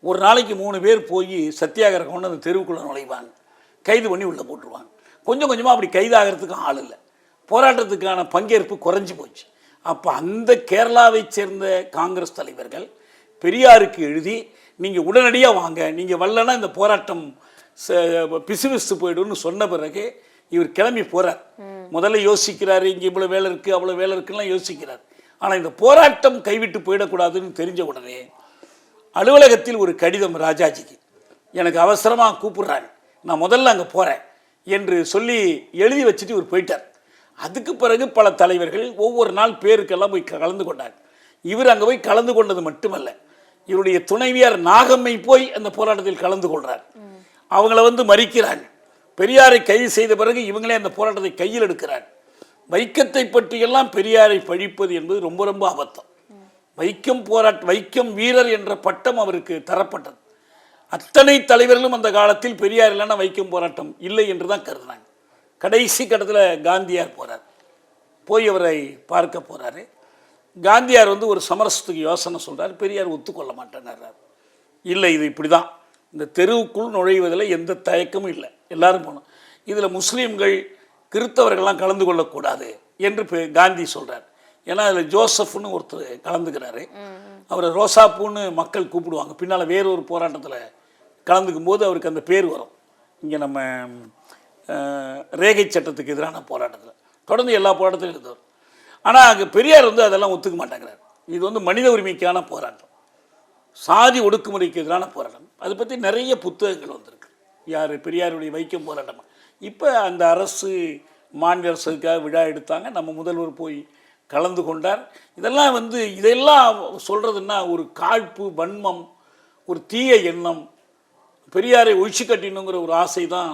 ஒரு நாளைக்கு 3 பேர் போய் சத்தியாகிரகம்னு அந்த தெருவுக்குள்ளே நுழைவாங்க. கைது பண்ணி உள்ளே போட்டுருவாங்க. கொஞ்சம் கொஞ்சமாக அப்படி கைதாகிறதுக்கும் ஆள் இல்லை, போராட்டத்துக்கான பங்கேற்பு குறைஞ்சி போச்சு. அப்போ அந்த கேரளாவை சேர்ந்த காங்கிரஸ் தலைவர்கள் பெரியாருக்கு எழுதி நீங்கள் உடனடியாக வாங்க, நீங்கள் வரலன்னா இந்த போராட்டம் பிசுபிசு போய்டுன்னு சொன்ன பிறகு இவர் கிளம்பி போகிறார். முதல்ல யோசிக்கிறாரு, இங்கே இவ்வளோ வேலை இருக்குது அவ்வளோ வேலை இருக்குலாம் யோசிக்கிறார். ஆனால் இந்த போராட்டம் கைவிட்டு போயிடக்கூடாதுன்னு தெரிஞ்ச உடனே அலுவலகத்தில் ஒரு கடிதம் ராஜாஜிக்கு, எனக்கு அவசரமாக கூப்பிடுறாங்க, நான் முதல்ல அங்கே போகிறேன் என்று சொல்லி எழுதி வச்சுட்டு இவர் போயிட்டார். அதுக்கு பிறகு பல தலைவர்கள் ஒவ்வொரு நாள் பேருக்கெல்லாம் போய் கலந்து கொண்டாங்க. இவர் அங்கே போய் கலந்து கொண்டது மட்டுமல்ல, இவருடைய துணைவியார் நாகம்மை போய் அந்த போராட்டத்தில் கலந்து கொள்கிறார். அவங்கள மறிக்கிறாங்க. பெரியாரை கைது செய்த பிறகு இவங்களே அந்த போராட்டத்தை கையில் எடுக்கிறாங்க. வைக்கத்தை பற்றியெல்லாம் பெரியாரை பழிப்பது என்பது ரொம்ப ரொம்ப அபத்தம். வைக்கம் வீரர் என்ற பட்டம் அவருக்கு தரப்பட்டது. அத்தனை தலைவர்களும் அந்த காலத்தில் பெரியார் இல்லைன்னா வைக்கம் போராட்டம் இல்லை என்று தான் கருதினாங்க. கடைசி கட்டத்தில் காந்தியார் போகிறார், போய் அவரை பார்க்க போகிறாரு. காந்தியார் ஒரு சமரசத்துக்கு யோசனை சொல்கிறார். பெரியார் ஒத்துக்கொள்ள மாட்டேன்னார். இல்லை, இது இப்படி தான், இந்த தெருவுக்குள் நுழைவதில் எந்த தயக்கமும் இல்லை, எல்லாரும் போனோம், இதில் முஸ்லீம்கள் கிறிஸ்தவர்கள்லாம் கலந்து கொள்ளக்கூடாது என்று காந்தி சொல்கிறார். ஏன்னா அதில் ஜோசப்னு ஒருத்தர் கலந்துக்கிறாரு, அவரை ரோசாப்பூன்னு மக்கள் கூப்பிடுவாங்க. பின்னால் வேறொரு போராட்டத்தில் கலந்துக்கும் போது அவருக்கு அந்த பேர் வரும். இங்கே நம்ம ரேகை சட்டத்துக்கு எதிரான போராட்டத்தில் தொடர்ந்து எல்லா போராட்டத்திலும் இருந்தவர். ஆனால் அங்கே பெரியார் அதெல்லாம் ஒத்துக்க மாட்டேங்கிறார். இது மனித உரிமைக்கான போராட்டம், சாதி ஒடுக்குமுறைக்கு எதிரான போராட்டம். அதை பற்றி நிறைய புத்தகங்கள் வந்திருக்கு. யார் பெரியாருடைய வைக்கம் போராட்டம். இப்போ அந்த அரசு மாநில அரசுக்காக விழா எடுத்தாங்க, நம்ம முதல்வர் போய் கலந்து கொண்டார். இதெல்லாம் இதெல்லாம் சொல்கிறதுன்னா ஒரு காழ்ப்பு, வன்மம், ஒரு தீய எண்ணம், பெரியாரை ஒழிச்சு கட்டினுங்கிற ஒரு ஆசை தான்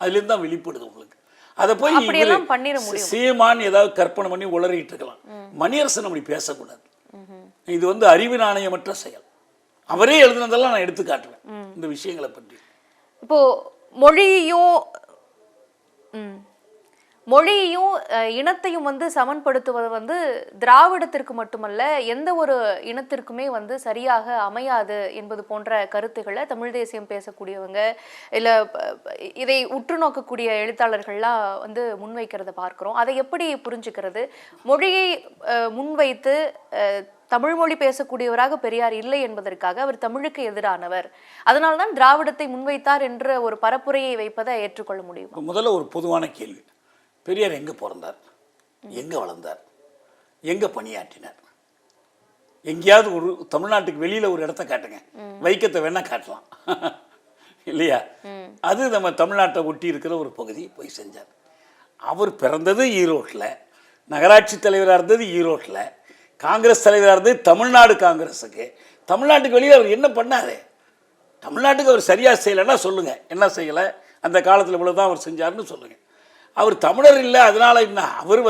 அதுலேருந்து தான் வெளிப்படுது உங்களுக்கு. அதை போய் சீமான் ஏதாவது கற்பனை பண்ணி உளறிட்டு இருக்கலாம். மணியரசன் அப்படி பேசக்கூடாது. இது அறிவு நாணயமற்ற செயல். அவரே எழுதுனதெல்லாம் நான் எடுத்து காட்டுவேன் இந்த விஷயங்களை பற்றி. இப்போ மொழியையும் இனத்தையும் சமன்படுத்துவது திராவிடத்திற்கு மட்டுமல்ல, எந்த ஒரு இனத்திற்குமே சரியாக அமையாது என்பது போன்ற கருத்துக்களை தமிழ் தேசியம் பேசக்கூடியவங்க இல்லை இதை உற்று நோக்கக்கூடிய எழுத்தாளர்கள்லாம் முன்வைக்கிறத பார்க்குறோம். அதை எப்படி புரிஞ்சுக்கிறது? மொழியை முன்வைத்து தமிழ் மொழி பேசக்கூடியவராக பெரியார் இல்லை என்பதற்காக அவர் தமிழுக்கு எதிரானவர், அதனால்தான் திராவிடத்தை முன்வைத்தார் என்ற ஒரு பரப்புரையை வைப்பதை ஏற்றுக்கொள்ள முடியும். முதல்ல ஒரு பொதுவான கேள்வி, பெரியார் எங்கே பிறந்தார், எங்கே வளர்ந்தார், எங்கே பணியாற்றினார்? எங்கேயாவது ஒரு தமிழ்நாட்டுக்கு வெளியில் ஒரு இடத்த காட்டுங்க, வைக்கத்தை வேணா காட்டலாம் இல்லையா? அது நம்ம தமிழ்நாட்டை ஒட்டி இருக்கிற ஒரு பகுதி போய் செஞ்சார். அவர் பிறந்தது ஈரோட்டில், நகராட்சி தலைவராக இருந்தது ஈரோட்டில், காங்கிரஸ் தலைவராக இருந்தது தமிழ்நாடு காங்கிரஸுக்கு. தமிழ்நாட்டுக்கு வெளியில் அவர் என்ன பண்ணார்? தமிழ்நாட்டுக்கு அவர் சரியாக செய்யலைன்னா சொல்லுங்கள், என்ன செய்யலை, அந்த காலத்தில் இவ்வளோ தான் அவர் செஞ்சார்னு சொல்லுங்கள். அவர் தமிழர் இல்லை, அதனால் என்ன, அவர்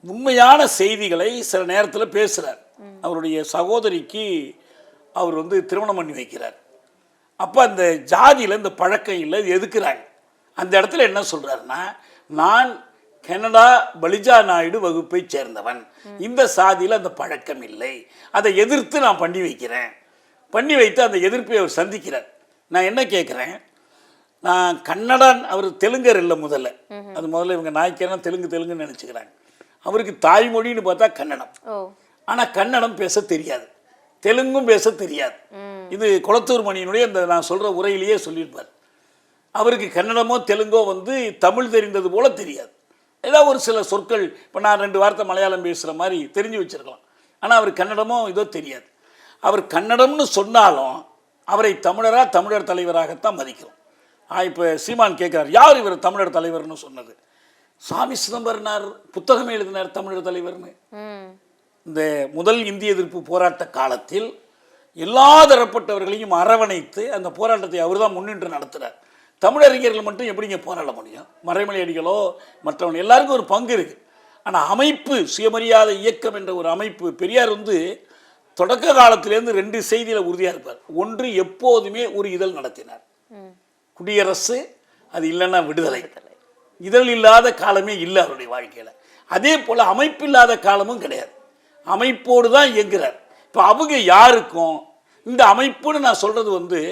உண்மையான செய்திகளை சில நேரத்தில் பேசுகிறார். அவருடைய சகோதரிக்கு அவர் திருமணம் பண்ணி வைக்கிறார். அப்போ அந்த ஜாதியில் இந்த பழக்கம் இல்லை, எதுக்குறாங்க. அந்த இடத்துல என்ன சொல்கிறாருன்னா, நான் கனடா பலிஜா நாயுடு வகுப்பை சேர்ந்தவன், இந்த சாதியில் அந்த பழக்கம் இல்லை, அதை எதிர்த்து நான் பண்ணி வைக்கிறேன். பண்ணி வைத்து அந்த எதிர்ப்பை அவர் சந்திக்கிறார். நான் என்ன கேட்குறேன், நான் கன்னடன், அவர் தெலுங்கர் இல்லை முதல்ல, அது முதல்ல இவங்க நாய்க்கெல்லாம் தெலுங்குன்னு நினச்சிக்கிறாங்க. அவருக்கு தாய்மொழின்னு பார்த்தா கன்னடம். ஆனால் கன்னடம் பேச தெரியாது, தெலுங்கும் பேச தெரியாது. இது குளத்தூர் மணியினுடைய இந்த நான் சொல்கிற உரையிலேயே சொல்லியிருப்பார். அவருக்கு கன்னடமோ தெலுங்கோ தமிழ் தெரிந்தது போல தெரியாது. ஏதாவது ஒரு சில சொற்கள், இப்போ நான் 2 வார்த்தை மலையாளம் பேசுகிற மாதிரி தெரிஞ்சு வச்சுருக்கலாம். ஆனால் அவர் கன்னடமோ இதோ தெரியாது. அவர் கன்னடம்னு சொன்னாலும் அவரை தமிழர் தலைவராகத்தான் மதிக்கிறோம். இப்போ சீமான் கேட்குறார், யார் இவர் தமிழர் தலைவர்னு சொன்னது? சாமி சிதம்பரனார் புத்தகமே எழுதினார் தமிழர் தலைவர்னு. இந்த முதல் இந்திய எதிர்ப்பு போராட்ட காலத்தில் எல்லா தரப்பட்டவர்களையும் அரவணைத்து அந்த போராட்டத்தை அவர் தான் முன்னின்று நடத்துகிறார். தமிழறிஞர்கள் மட்டும் எப்படிங்க போராட முடியும்? மறைமலை அடிகளோ மற்றவங்க எல்லாருக்கும் ஒரு பங்கு இருக்குது. ஆனால் அமைப்பு, சுயமரியாதை இயக்கம் என்ற ஒரு அமைப்பு, பெரியார் தொடக்க காலத்திலேருந்து 2 செய்தியில் உறுதியாக இருப்பார். ஒன்று, எப்போதுமே ஒரு இதழ் நடத்தினார், குடியரசு, அது இல்லைன்னா விடுதலை. இதழ் இல்லாத காலமே இல்லை அவருடைய வாழ்க்கையில். அதே போல் அமைப்பில்லாத காலமும் கிடையாது, அமைப்போடு தான் இயங்குகிறார். இப்போ அவங்க யாருக்கும் இந்த அமைப்புன்னு நான் சொல்கிறது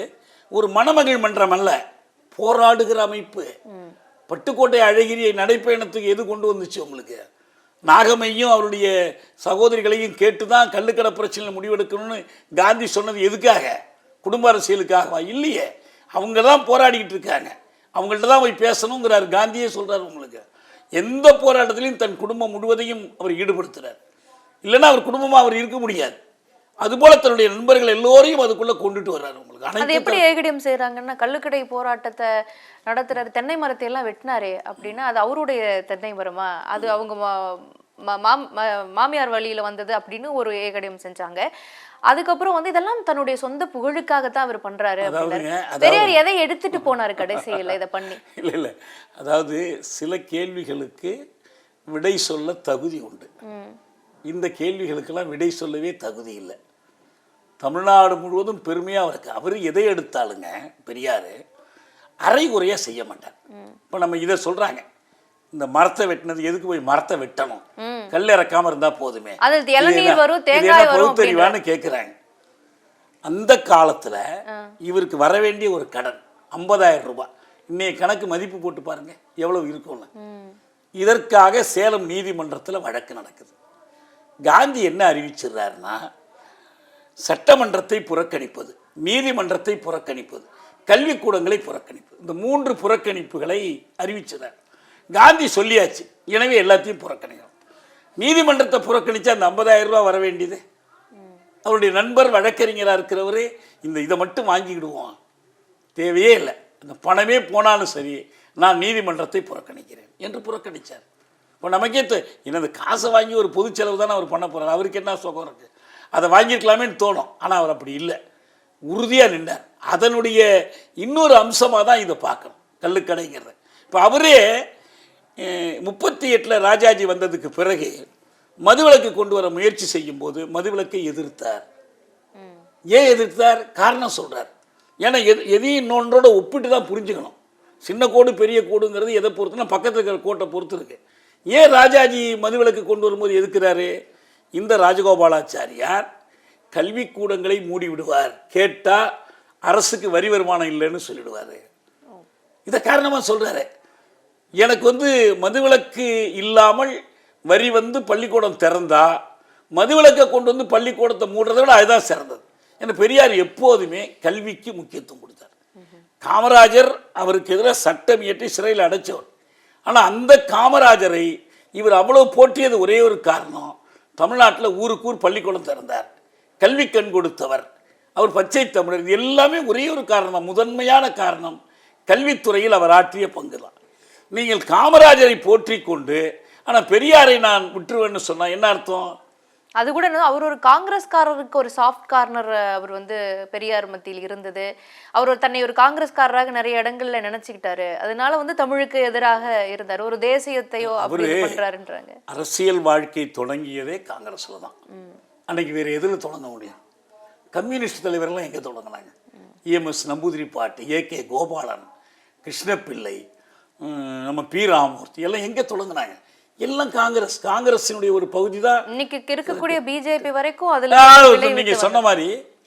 ஒரு மணமகள் மன்றம் அல்ல, போராடுகிற அமைப்பு. பட்டுக்கோட்டை அழகிரியை நடைப்பயணத்துக்கு எது கொண்டு வந்துச்சு உங்களுக்கு? நாகமையும் அவருடைய சகோதரிகளையும் கேட்டு தான் கள்ளுக்கடை பிரச்சனை முடிவெடுக்கணும்னு காந்தி சொன்னது எதுக்காக? குடும்ப அரசியலுக்காகவா? இல்லையே, அவங்க தான் போராடிக்கிட்டு இருக்காங்க, அவங்கள்ட்ட தான் போய் பேசணுங்கிறார். காந்தியே சொல்கிறார் உங்களுக்கு. எந்த போராட்டத்திலையும் தன் குடும்பம் முழுவதையும் அவர் ஈடுபடுத்துகிறார். இல்லைன்னா அவர் குடும்பமாக அவர் இருக்க முடியாது. அதுபோல தன்னுடைய நண்பர்கள் எல்லோரையும் அதுக்குள்ளே கொண்டுட்டு வர்றாரு உங்களுக்கு. அது எப்படி ஏகடிஎம் செய்கிறாங்கன்னா, கள்ளுக்கடை போராட்டத்தை நடத்துறாரு, தென்னை மரத்தை எல்லாம் வெட்டினாரே அப்படின்னா அது அவருடைய தென்னை மரமா? அது அவங்க மாமியார் வழியில் வந்தது அப்படின்னு ஒரு ஏகடிஎம் செஞ்சாங்க. அதுக்கப்புறம் வந்து இதெல்லாம் தன்னுடைய சொந்த புகழுக்காகத்தான் அவர் பண்றாரு. பெரியார் எதை எடுத்துட்டு போனாரு கடைசியில் இதை பண்ணி? இல்லை இல்லை, அதாவது சில கேள்விகளுக்கு விடை சொல்ல தகுதி உண்டு. இந்த கேள்விகளுக்கெல்லாம் விடை சொல்லவே தகுதி இல்லை. தமிழ்நாடு முழுவதும் பெருமையாக அவருக்கு. அவர் எதை எடுத்தாலுங்க பெரியார் அரை குறையாக செய்ய மாட்டார். இப்போ நம்ம இதை சொல்கிறாங்க, இந்த மரத்தை வெட்டினது எதுக்கு போய் மரத்தை வெட்டணும், கல் இறக்காம இருந்தா போதுமே, பகுத்தறிவான்னு கேட்குறாங்க. அந்த காலத்துல இவருக்கு வர வேண்டிய ஒரு கடன் 50,000 ரூபாய். இன்னைய கணக்கு மதிப்பு போட்டு பாருங்க எவ்வளவு இருக்கும்ல. இதற்காக சேலம் நீதிமன்றத்தில் வழக்கு நடக்குது. காந்தி என்ன அறிவிச்சிடுறாருன்னா, சட்டமன்றத்தை புறக்கணிப்பது, நீதிமன்றத்தை புறக்கணிப்பது, கல்விக்கூடங்களை புறக்கணிப்பது, இந்த 3 புறக்கணிப்புகளை அறிவிச்சிறார். காந்தி சொல்லியாச்சு, எனவே எல்லாத்தையும் புறக்கணிக்கணும். நீதிமன்றத்தை புறக்கணிச்சா அந்த 50,000 ரூபாய் வர வேண்டியது. அவருடைய நண்பர் வழக்கறிஞராக இருக்கிறவரே இதை மட்டும் வாங்கிக்கிடுவோம், தேவையே இல்லை, அந்த பணமே போனாலும் சரி, நான் நீதிமன்றத்தை புறக்கணிக்கிறேன் என்று புறக்கணித்தார். இப்போ நமக்கே எனது காசை வாங்கி ஒரு பொது செலவு தானே அவர் பண்ண போகிறார், அவருக்கு என்ன சுகம் இருக்குது, அதை வாங்கியிருக்கலாமேன்னு தோணும். ஆனால் அவர் அப்படி இல்லை, உறுதியாக நின்றார். அதனுடைய இன்னொரு அம்சமாக தான் இதை பார்க்கணும், கள்ளுக்கடைங்கிறத. இப்போ அவரே 38 ராஜாஜி வந்ததுக்கு பிறகு மதுவிலக்கு கொண்டு வர முயற்சி செய்யும் போது மதுவிலக்கை எதிர்த்தார். ஏன் எதிர்த்தார்? காரணம் சொல்கிறார். ஏன்னா எதையும் இன்னொன்றோட ஒப்பிட்டு தான் புரிஞ்சுக்கணும். சின்ன கோடு பெரிய கோடுங்கிறது எதை பொறுத்துனா பக்கத்தில் இருக்கிற கோட்டை பொறுத்து இருக்கு. ஏன் ராஜாஜி மதுவிலக்கு கொண்டு வரும்போது எதுக்குறாரு? இந்த ராஜகோபாலாச்சாரியார் கல்விக்கூடங்களை மூடி விடுவார், கேட்டால் அரசுக்கு வரி வருமானம் இல்லைன்னு சொல்லிடுவார். இதை காரணமாக சொல்கிறாரு. எனக்கு மதுவிலக்கு இல்லாமல் வரி பள்ளிக்கூடம் திறந்தா மதுவிலக்கை கொண்டு பள்ளிக்கூடத்தை மூடுறதை விட அதுதான் சிறந்தது. ஏன்னா பெரியார் எப்போதுமே கல்விக்கு முக்கியத்துவம் கொடுத்தார். காமராஜர் அவருக்கு எதிராக சட்டம் இயற்றி சிறையில் அடைச்சவர். ஆனால் அந்த காமராஜரை இவர் அவ்வளவு போற்றியது ஒரே ஒரு காரணம், தமிழ்நாட்டில் ஊருக்கூர் பள்ளிக்கூடம் திறந்தார், கல்வி கண் கொடுத்தவர், அவர் பச்சை தமிழர். இது எல்லாமே ஒரே ஒரு காரணம், முதன்மையான காரணம் கல்வித்துறையில் அவர் ஆற்றிய பங்கு தான். நீங்கள் காமராஜரை போற்றி கொண்டு ஆனால் பெரியாரை நான் விட்டுருவேன்னு சொன்னால் என்ன அர்த்தம்? அது கூட அவர் ஒரு காங்கிரஸ்காரருக்கு ஒரு சாஃப்ட் கார்னர் அவர் பெரியார் மத்தியில் இருந்தது. அவர் தன்னை ஒரு காங்கிரஸ்காரராக நிறைய இடங்கள்ல நினைச்சுக்கிட்டாரு. அதனால தமிழுக்கு எதிராக இருந்தார், ஒரு தேசியத்தையோ அப்படி பண்றாருன்றாங்க. அரசியல் வாழ்க்கை தொடங்கியதே காங்கிரஸ்ல தான். அன்னைக்கு வேற எதில் தொடங்க முடியும்? கம்யூனிஸ்ட் தலைவர்கள்லாம் எங்கே தொடங்கினாங்க? EMS நம்பூதிரி பாட்டு, AK கோபாலன், கிருஷ்ணப்பிள்ளை, நம்ம பி ராமமூர்த்தி எல்லாம் எங்கே தொடங்கினாங்க? எல்லாம் காங்கிரஸினுடைய ஒரு பகுதி தான். இன்னைக்கு இருக்கக்கூடிய பிஜேபி வரைக்கும் அதுல நீங்க சொன்ன மாதிரி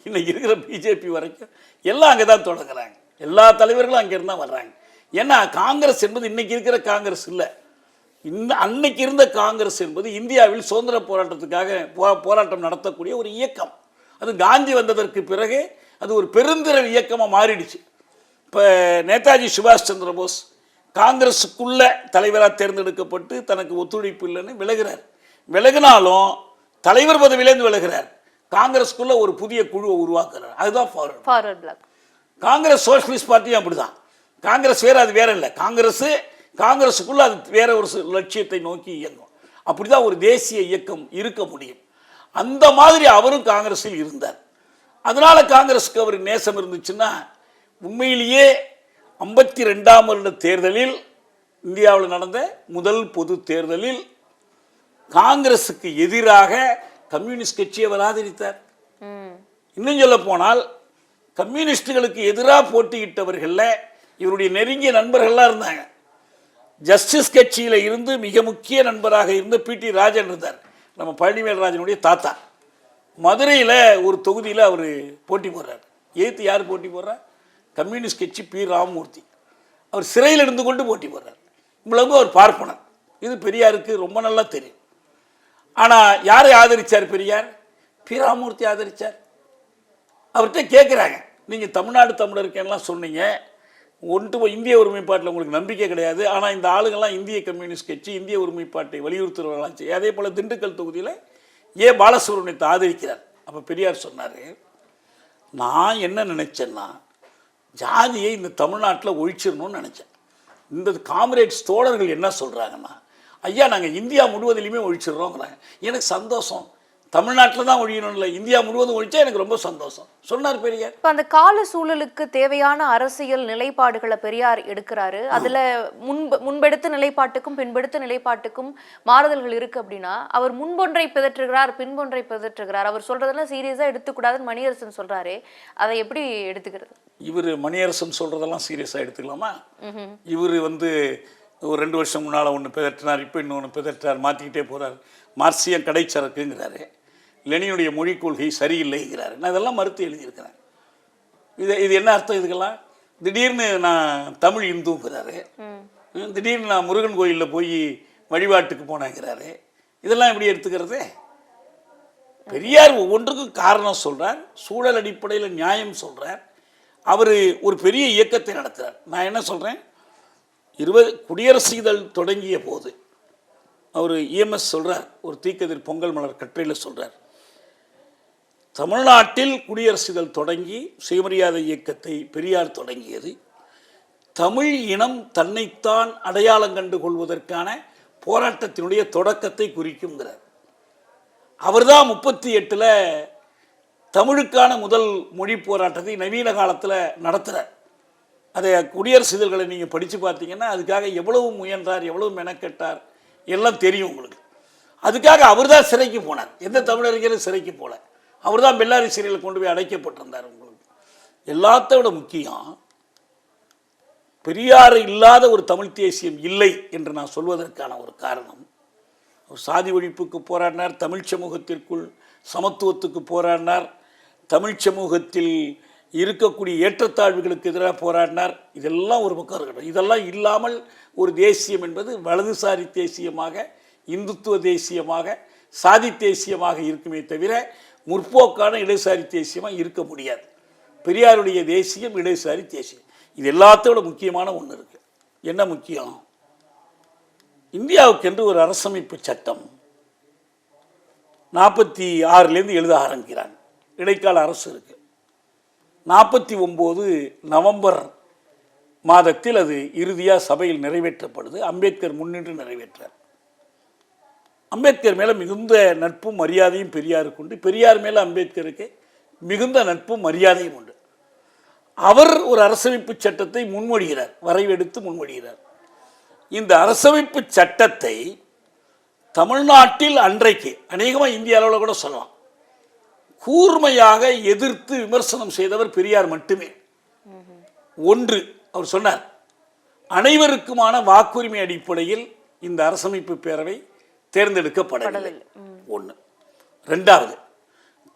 இன்னைக்கு இருக்கிற பிஜேபி வரைக்கும் எல்லாம் அங்கே தான் தொடங்குறாங்க. எல்லா தலைவர்களும் அங்கே இருந்தா வர்றாங்க. ஏன்னா காங்கிரஸ் என்பது இன்னைக்கு இருக்கிற காங்கிரஸ் இல்லை. அன்னைக்கு இருந்த காங்கிரஸ் என்பது இந்தியாவில் சுதந்திர போராட்டத்துக்காக போராட்டம் நடத்தக்கூடிய ஒரு இயக்கம். அது காந்தி வந்ததற்கு பிறகு அது ஒரு பெருந்திரள் இயக்கமாக மாறிடுச்சு. இப்போ நேதாஜி சுபாஷ் சந்திர போஸ் காங்கிரஸுக்குள்ள தலைவராக தேர்ந்தெடுக்கப்பட்டு தனக்கு ஒத்துழைப்பு இல்லைன்னு விலகிறார். விலகினாலும் தலைவர் பதவியிலேருந்து விலகிறார். காங்கிரஸுக்குள்ள ஒரு புதிய குழுவை உருவாக்குறார். அதுதான் ஃபார்வர்ட் பிளாக். காங்கிரஸ் சோஷலிஸ்ட் பார்ட்டியும் அப்படிதான். காங்கிரஸ் வேற, அது வேற இல்லை. காங்கிரஸுக்குள்ள அது வேற ஒரு லட்சியத்தை நோக்கி இயங்கும். அப்படிதான் ஒரு தேசிய இயக்கம் இருக்க முடியும். அந்த மாதிரி அவரும் காங்கிரஸில் இருந்தார். அதனால காங்கிரஸுக்கு அவர் நேசம் இருந்துச்சுன்னா, உண்மையிலேயே 52ஆம் வருட தேர்தலில், இந்தியாவில் நடந்த முதல் பொது தேர்தலில் காங்கிரஸுக்கு எதிராக கம்யூனிஸ்ட் கட்சியை அவர் ஆதரித்தார். இன்னும் சொல்ல போனால் கம்யூனிஸ்டுகளுக்கு எதிராக போட்டியிட்டவர்களில் இவருடைய நெருங்கிய நண்பர்கள்லாம் இருந்தாங்க. ஜஸ்டிஸ் கட்சியில் இருந்து மிக முக்கிய நண்பராக இருந்த PT ராஜன் இருந்தார், நம்ம பழனிவேல்ராஜனுடைய தாத்தா. மதுரையில் ஒரு தொகுதியில் அவர் போட்டி போடுறார். எதிர்த்து யார் போட்டி போடுறார்? கம்யூனிஸ்ட் கட்சி பி ராமமூர்த்தி. அவர் சிறையில் இருந்து கொண்டு போட்டி போடுறார். இவ்வளவு அவர் பார்ப்பனர். இது பெரியாருக்கு ரொம்ப நல்லா தெரியும். ஆனால் யாரை ஆதரித்தார் பெரியார்? பீராமூர்த்தி ஆதரித்தார். அவர்கிட்ட கேட்குறாங்க, நீங்கள் தமிழ்நாடு தமிழருக்கெல்லாம் சொன்னீங்க, இந்திய ஒருமைப்பாட்டில் உங்களுக்கு நம்பிக்கை கிடையாது, ஆனால் இந்த ஆளுங்கள்லாம் இந்திய கம்யூனிஸ்ட் கட்சி இந்திய ஒருமைப்பாட்டை வலியுறுத்துறவங்களாம் செய்ய. அதே போல் திண்டுக்கல் தொகுதியில் பாலசுப்ரமணியத்தை ஆதரிக்கிறார். அப்போ பெரியார் சொன்னார், நான் என்ன நினச்சேன்னா ஜாதியை இந்த தமிழ்நாட்டில் ஒழிச்சிடணும்னு நினச்சேன். இந்த காம்ரேட்ஸ் தோழர்கள் என்ன சொல்கிறாங்கன்னா, ஐயா நாங்கள் இந்தியா முழுவதிலையுமே ஒழிச்சிடுறோங்கிறாங்க. எனக்கு சந்தோஷம், தமிழ்நாட்டில் தான் ஒழியணும் இல்லை, இந்தியா முழுவதும் ஒழிச்சா எனக்கு ரொம்ப சந்தோஷம் சொன்னார் பெரியார். இப்போ அந்த கால சூழலுக்கு தேவையான அரசியல் நிலைப்பாடுகளை பெரியார் எடுக்கிறாரு. அதில் முன்பெடுத்த நிலைப்பாட்டுக்கும் பின்பெடுத்த நிலைப்பாட்டுக்கும் மாறுதல்கள் இருக்குது அப்படின்னா, அவர் முன்பொன்றை பிதற்றுகிறார் பின்பொன்றை பிதற்றுகிறார். அவர் சொல்கிறதெல்லாம் சீரியஸாக எடுத்துக்கூடாதுன்னு மணியரசன் சொல்கிறாரு. அதை எப்படி எடுத்துக்கிறது? இவர் மணியரசன் சொல்கிறதெல்லாம் சீரியஸாக எடுத்துக்கலாமா? இவர் ஒரு 2 வருஷம் முன்னால் ஒன்று பிதற்றினார், இப்போ இன்னொன்று பிதற்றார், மாற்றிக்கிட்டே போகிறார். மார்க்சியம் கடைச்சரக்குங்கிறாரு, லெனினுடைய மொழிக் கொள்கை சரியில்லைங்கிறாரு. நான் இதெல்லாம் மறுத்து எழுதியிருக்கிறேன். இது என்ன அர்த்தம்? இதுக்கெல்லாம் திடீர்னு நான் தமிழ் இந்துங்கிறாரு, திடீர்னு நான் முருகன் கோயிலில் போய் வழிபாட்டுக்கு போனேங்கிறாரு. இதெல்லாம் எப்படி எடுத்துக்கிறது? பெரியார் ஒவ்வொன்றுக்கும் காரணம் சொல்கிறார், சூழல் அடிப்படையில் நியாயம் சொல்கிறார். அவர் ஒரு பெரிய இயக்கத்தை நடத்துகிறார். நான் என்ன சொல்கிறேன், குடியரசு இதழ் தொடங்கிய போது அவர் EMS சொல்கிறார், ஒரு தீக்கதிர் பொங்கல் மலர் கட்டுரையில் சொல்கிறார், தமிழ்நாட்டில் குடியரசு இதழ் தொடங்கி சுயமரியாதை இயக்கத்தை பெரியார் தொடங்கியது தமிழ் இனம் தன்னைத்தான் அடையாளம் கண்டு கொள்வதற்கான போராட்டத்தினுடைய தொடக்கத்தை குறிக்குங்கிறார். அவர் தான் 38 தமிழுக்கான முதல் மொழி போராட்டத்தை நவீன காலத்தில் நடத்துகிறார். அதை குடியரசு இதழ்களை நீங்கள் படித்து பார்த்தீங்கன்னா அதுக்காக எவ்வளவு முயன்றார், எவ்வளவு மெனக்கெட்டார் எல்லாம் தெரியும் உங்களுக்கு. அதுக்காக அவர் தான் சிறைக்கு போனார், எந்த தமிழறிஞரும் சிறைக்கு போல. அவர் தான் பெல்லாரி சிறையில் கொண்டு போய் அடைக்கப்பட்டிருந்தார். உங்களுக்கு எல்லாத்த விட முக்கியம், பெரியார் இல்லாத ஒரு தமிழ் தேசியம் இல்லை என்று நான் சொல்வதற்கான ஒரு காரணம், அவர் சாதி ஒழிப்புக்கு போராடினார், தமிழ் சமூகத்திற்குள் சமத்துவத்துக்கு போராடினார், தமிழ் சமூகத்தில் இருக்கக்கூடிய ஏற்றத்தாழ்வுகளுக்கு எதிராக போராடினார். இதெல்லாம் ஒரு பக்கம் இருக்கட்டும். இதெல்லாம் இல்லாமல் ஒரு தேசியம் என்பது வலதுசாரி தேசியமாக, இந்துத்துவ தேசியமாக, சாதி தேசியமாக இருக்குமே தவிர முற்போக்கான இடதுசாரி தேசியமாக இருக்க முடியாது. பெரியாருடைய தேசியம் இடதுசாரி தேசியம். இது எல்லாத்தோட முக்கியமான ஒன்று இருக்குது. என்ன முக்கியம்? இந்தியாவுக்கென்று ஒரு அரசமைப்பு சட்டம் 46 எழுத ஆரம்பிக்கிறாங்க. இடைக்கால அரசு இருக்குது. 49 நவம்பர் மாதத்தில் அது இறுதியாக சபையில் நிறைவேற்றப்படுது. அம்பேத்கர் முன்னின்று நிறைவேற்றார். அம்பேத்கர் மேலே மிகுந்த நட்பும் மரியாதையும் பெரியாருக்கு உண்டு. பெரியார் மேலே அம்பேத்கருக்கு மிகுந்த நட்பும் மரியாதையும் உண்டு. அவர் ஒரு அரசமைப்பு சட்டத்தை முன்மொழிகிறார், வரைவெடுத்து முன்மொழிகிறார். இந்த அரசமைப்பு சட்டத்தை தமிழ்நாட்டில் அன்றைக்கு அநேகமாக இந்திய அளவில் கூட சொல்லலாம் கூர்மையாக எதிர்த்து விமர்சனம் செய்தவர் பெரியார் மட்டுமே. ஒன்று, அவர் சொன்னார், அனைவருக்குமான வாக்குரிமை அடிப்படையில் இந்த அரசமைப்பு பேரவை தேர்ந்தெடுக்கப்படவில்லை. ஒன்று. ரெண்டாவது,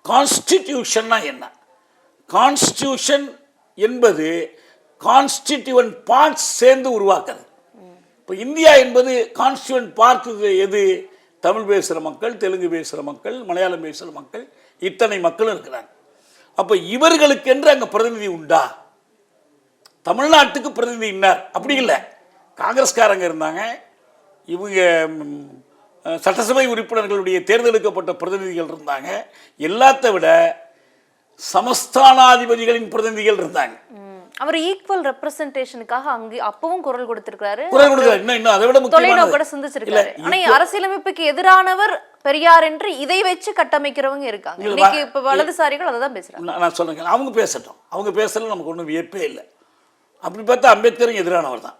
கான்ஸ்டிடியூஷன்னா என்ன? கான்ஸ்டிடியூஷன் என்பது கான்ஸ்டிடியூவன்ட் பார்ட்ஸ் சேர்ந்து உருவாக்குறது. இப்போ இந்தியா என்பது கான்ஸ்டிடியூவன்ட் பார்ட் எது? தமிழ் பேசுகிற மக்கள், தெலுங்கு பேசுகிற மக்கள், மலையாளம் பேசுகிற மக்கள், இத்தனை மக்களும் இருக்கிறாங்க. அப்போ இவர்களுக்கென்று அங்கே பிரதிநிதி உண்டா? தமிழ்நாட்டுக்கு பிரதிநிதி இன்னார் அப்படி இல்லை. காங்கிரஸ்காரங்க இருந்தாங்க, இவங்க சட்டசபை உறுப்பினர்களுடைய தேர்ந்தெடுக்கப்பட்ட பிரதிநிதிகள் இருந்தாங்க. எல்லாத்த விட சமஸ்தானாதிபதிகளின் பிரதிநிதிகள் இருந்தாங்க. அவர் ஈக்குவல் ரெப்ரசன்டேஷனுக்காக அங்கே அப்பவும் குரல் கொடுத்திருக்காரு. இன்னும் அதை விட தொலைநோக்கோட சிந்திச்சிருக்காரு. ஆனா அரசியலமைப்புக்கு எதிரானவர் பெரியார் என்று இதை வச்சு கட்டமைக்கிறவங்க இருக்காங்க. இன்னைக்கு இப்ப வலதுசாரிகள் அதை தான் பேசுறாங்க. நான் சொல்றேன், அவங்க பேசட்டும், அவங்க பேசல நமக்கு ஒன்றும் வியப்பே இல்லை. அப்படி பார்த்தா அம்பேத்கரும் எதிரானவர் தான்.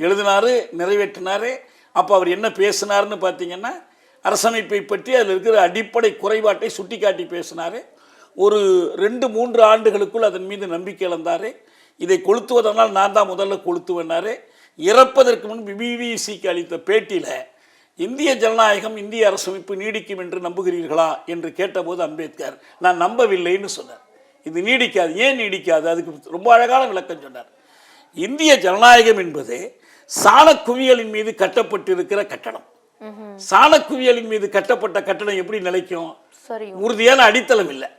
எழுதினாரு, நிறைவேற்றினாரு. அப்போ அவர் என்ன பேசினார்னு பார்த்தீங்கன்னா அரசமைப்பை பற்றி அதில் இருக்கிற அடிப்படை குறைபாட்டை சுட்டி காட்டி பேசினார். ஒரு 2-3 ஆண்டுகளுக்குள் அதன் மீது நம்பிக்கை இழந்தார். இதை கொளுத்துவதனால் நான் தான் முதல்ல கொளுத்துவேன்னாரு. இறப்பதற்கு முன் பிபிசிக்கு அளித்த பேட்டியில் இந்திய ஜனநாயகம், இந்திய அரசமைப்பு நீடிக்கும் என்று நம்புகிறீர்களா என்று கேட்டபோது அம்பேத்கர் நான் நம்பவில்லைன்னு சொன்னார். இது நீடிக்காது. ஏன் நீடிக்காது? அதுக்கு ரொம்ப அழகான விளக்கம் சொன்னார். இந்திய ஜனநாயகம் என்பது சாணக்குவியலின் மீது கட்டப்பட்டிருக்கிற கட்டடம். சாணக்குவியலின் மீது கட்டப்பட்ட கட்டடம் எப்படி நிலைக்கும்? சரி, உறுதியான அடித்தளம் இல்லை.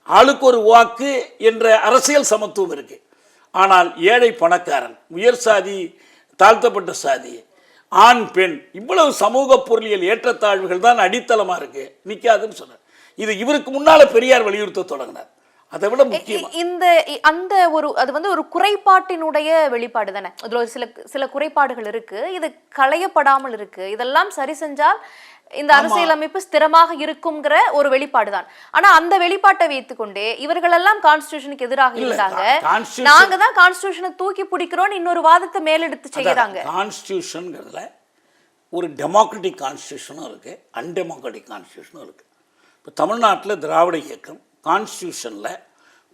ஆளுக்கு ஒரு வாக்கு என்ற அரசியல் சமத்துவம் இருக்கு. ஆனால் ஏழை பணக்காரன், உயர் சாதி, தாழ்த்தப்பட்ட சாதி, ஆண் பெண், இவ்வளவு சமூக பொருளியல் ஏற்றத்தாழ்வுகள் தான் அடித்தளமா இருக்கு, நிக்காதுன்னு சொன்னார். இது இவருக்கு முன்னால பெரியார் வலியுறுத்த தொடங்கினார். அதை விட முக்கியம் அந்த ஒரு அது வந்து ஒரு குறைபாட்டினுடைய வெளிப்பாடு தானே. அதுல சில குறைபாடுகள் இருக்கு, இது களையப்படாமல் இருக்கு. இதெல்லாம் சரி செஞ்சால் இந்த அரசியலமைப்பு ஸ்திரமாக இருக்குங்கிற ஒரு வெளிப்பாடு தான். ஆனா அந்த வெளிப்பாட்டை வைத்துக்கொண்டே இவர்களெல்லாம் கான்ஸ்டிடியூஷனுக்கு எதிராக இருந்தாங்க. நாங்க தான் கான்ஸ்டிடியூஷனை தூக்கி பிடிக்கிறோம் இன்னொரு வாதத்தை மேலெடுத்து செய்யறாங்க. கான்ஸ்டிடியூஷன்ங்கிறதுல ஒரு டெமோக்ராட்டிக் கான்ஸ்டிடியூஷனும் இருக்கு, அன்டெமோக்ராட்டிக் கான்ஸ்டிடியூஷனும் இருக்கு. இப்போ தமிழ்நாட்டில் திராவிட இயக்கம் கான்ஸ்டிடியூஷனில்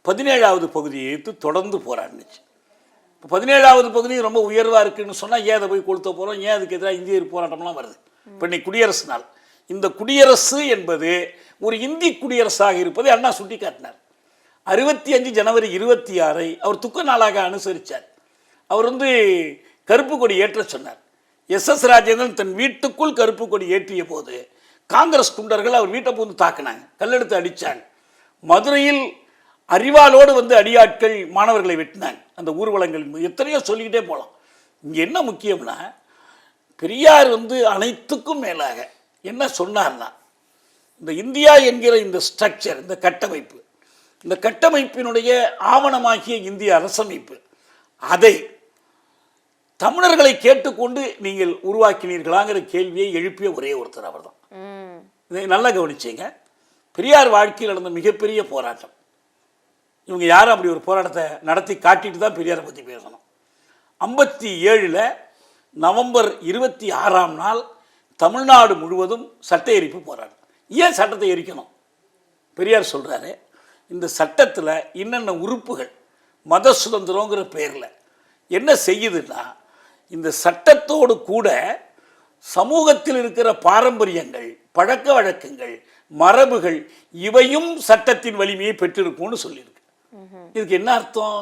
17வது பகுதியை எடுத்து தொடர்ந்து போராடினுச்சு. இப்போ 17வது பகுதி ரொம்ப உயர்வாக இருக்குன்னு சொன்னால் ஏன் அதை போய் கொளுத்த போகிறோம், ஏன் அதுக்கு எதிராக இந்திய போராட்டம்லாம் வருது. இப்போ இன்னைக்கு குடியரசு நாள், இந்த குடியரசு என்பது ஒரு இந்தி குடியரசாக இருப்பதை அண்ணா சுட்டி காட்டினார். 65 ஜனவரி 26 அவர் துக்க நாளாக அனுசரித்தார். அவர் வந்து கருப்பு கொடி ஏற்ற சொன்னார். எஸ் ராஜேந்திரன் தன் வீட்டுக்குள் கருப்பு கொடி ஏற்றிய போது காங்கிரஸ் குண்டர்கள் அவர் வீட்டை போந்து தாக்குனாங்க, கல்லெடுத்து அடித்தாங்க. மதுரையில் அறிவாலோடு வந்து அடியாட்கள் மாணவர்களை வெட்டினாங்க. அந்த ஊர்வலங்கள் எத்தனையோ சொல்லிக்கிட்டே போகலாம். இங்கே என்ன முக்கியம்னா, பெரியார் வந்து அனைத்துக்கும் மேலாக என்ன சொன்னார்னா, இந்த இந்தியா என்கிற இந்த ஸ்ட்ரக்சர், இந்த கட்டமைப்பு, இந்த கட்டமைப்பினுடைய ஆவணமாகிய இந்திய அரசமைப்பு, அதை தமிழர்களை கேட்டுக்கொண்டு நீங்கள் உருவாக்கினீர்களாங்கிற கேள்வியை எழுப்பிய ஒரே ஒருத்தர் அவர் தான். இதை நல்லா கவனிச்சிங்க. பெரியார் வாழ்க்கையில் நடந்த மிகப்பெரிய போராட்டம். இவங்க யாரும் அப்படி ஒரு போராட்டத்தை நடத்தி காட்டிட்டு தான் பெரியாரை பற்றி பேசணும். 57 நவம்பர் 26 தமிழ்நாடு முழுவதும் சட்ட எரிப்பு போராட்டம். ஏன் சட்டத்தை எரிக்கணும்? பெரியார் சொல்கிறாரு, இந்த சட்டத்தில் என்னென்ன உறுப்புகள் மத சுதந்திரங்கிற பேரில் என்ன செய்யுதுன்னா, இந்த சட்டத்தோடு கூட சமூகத்தில் இருக்கிற பாரம்பரியங்கள், பழக்க வழக்கங்கள், மரபுகள் இவையும் சட்டத்தின் வலிமையை பெற்றிருக்கும்னு சொல்லியிருக்கு. இதுக்கு என்ன அர்த்தம்?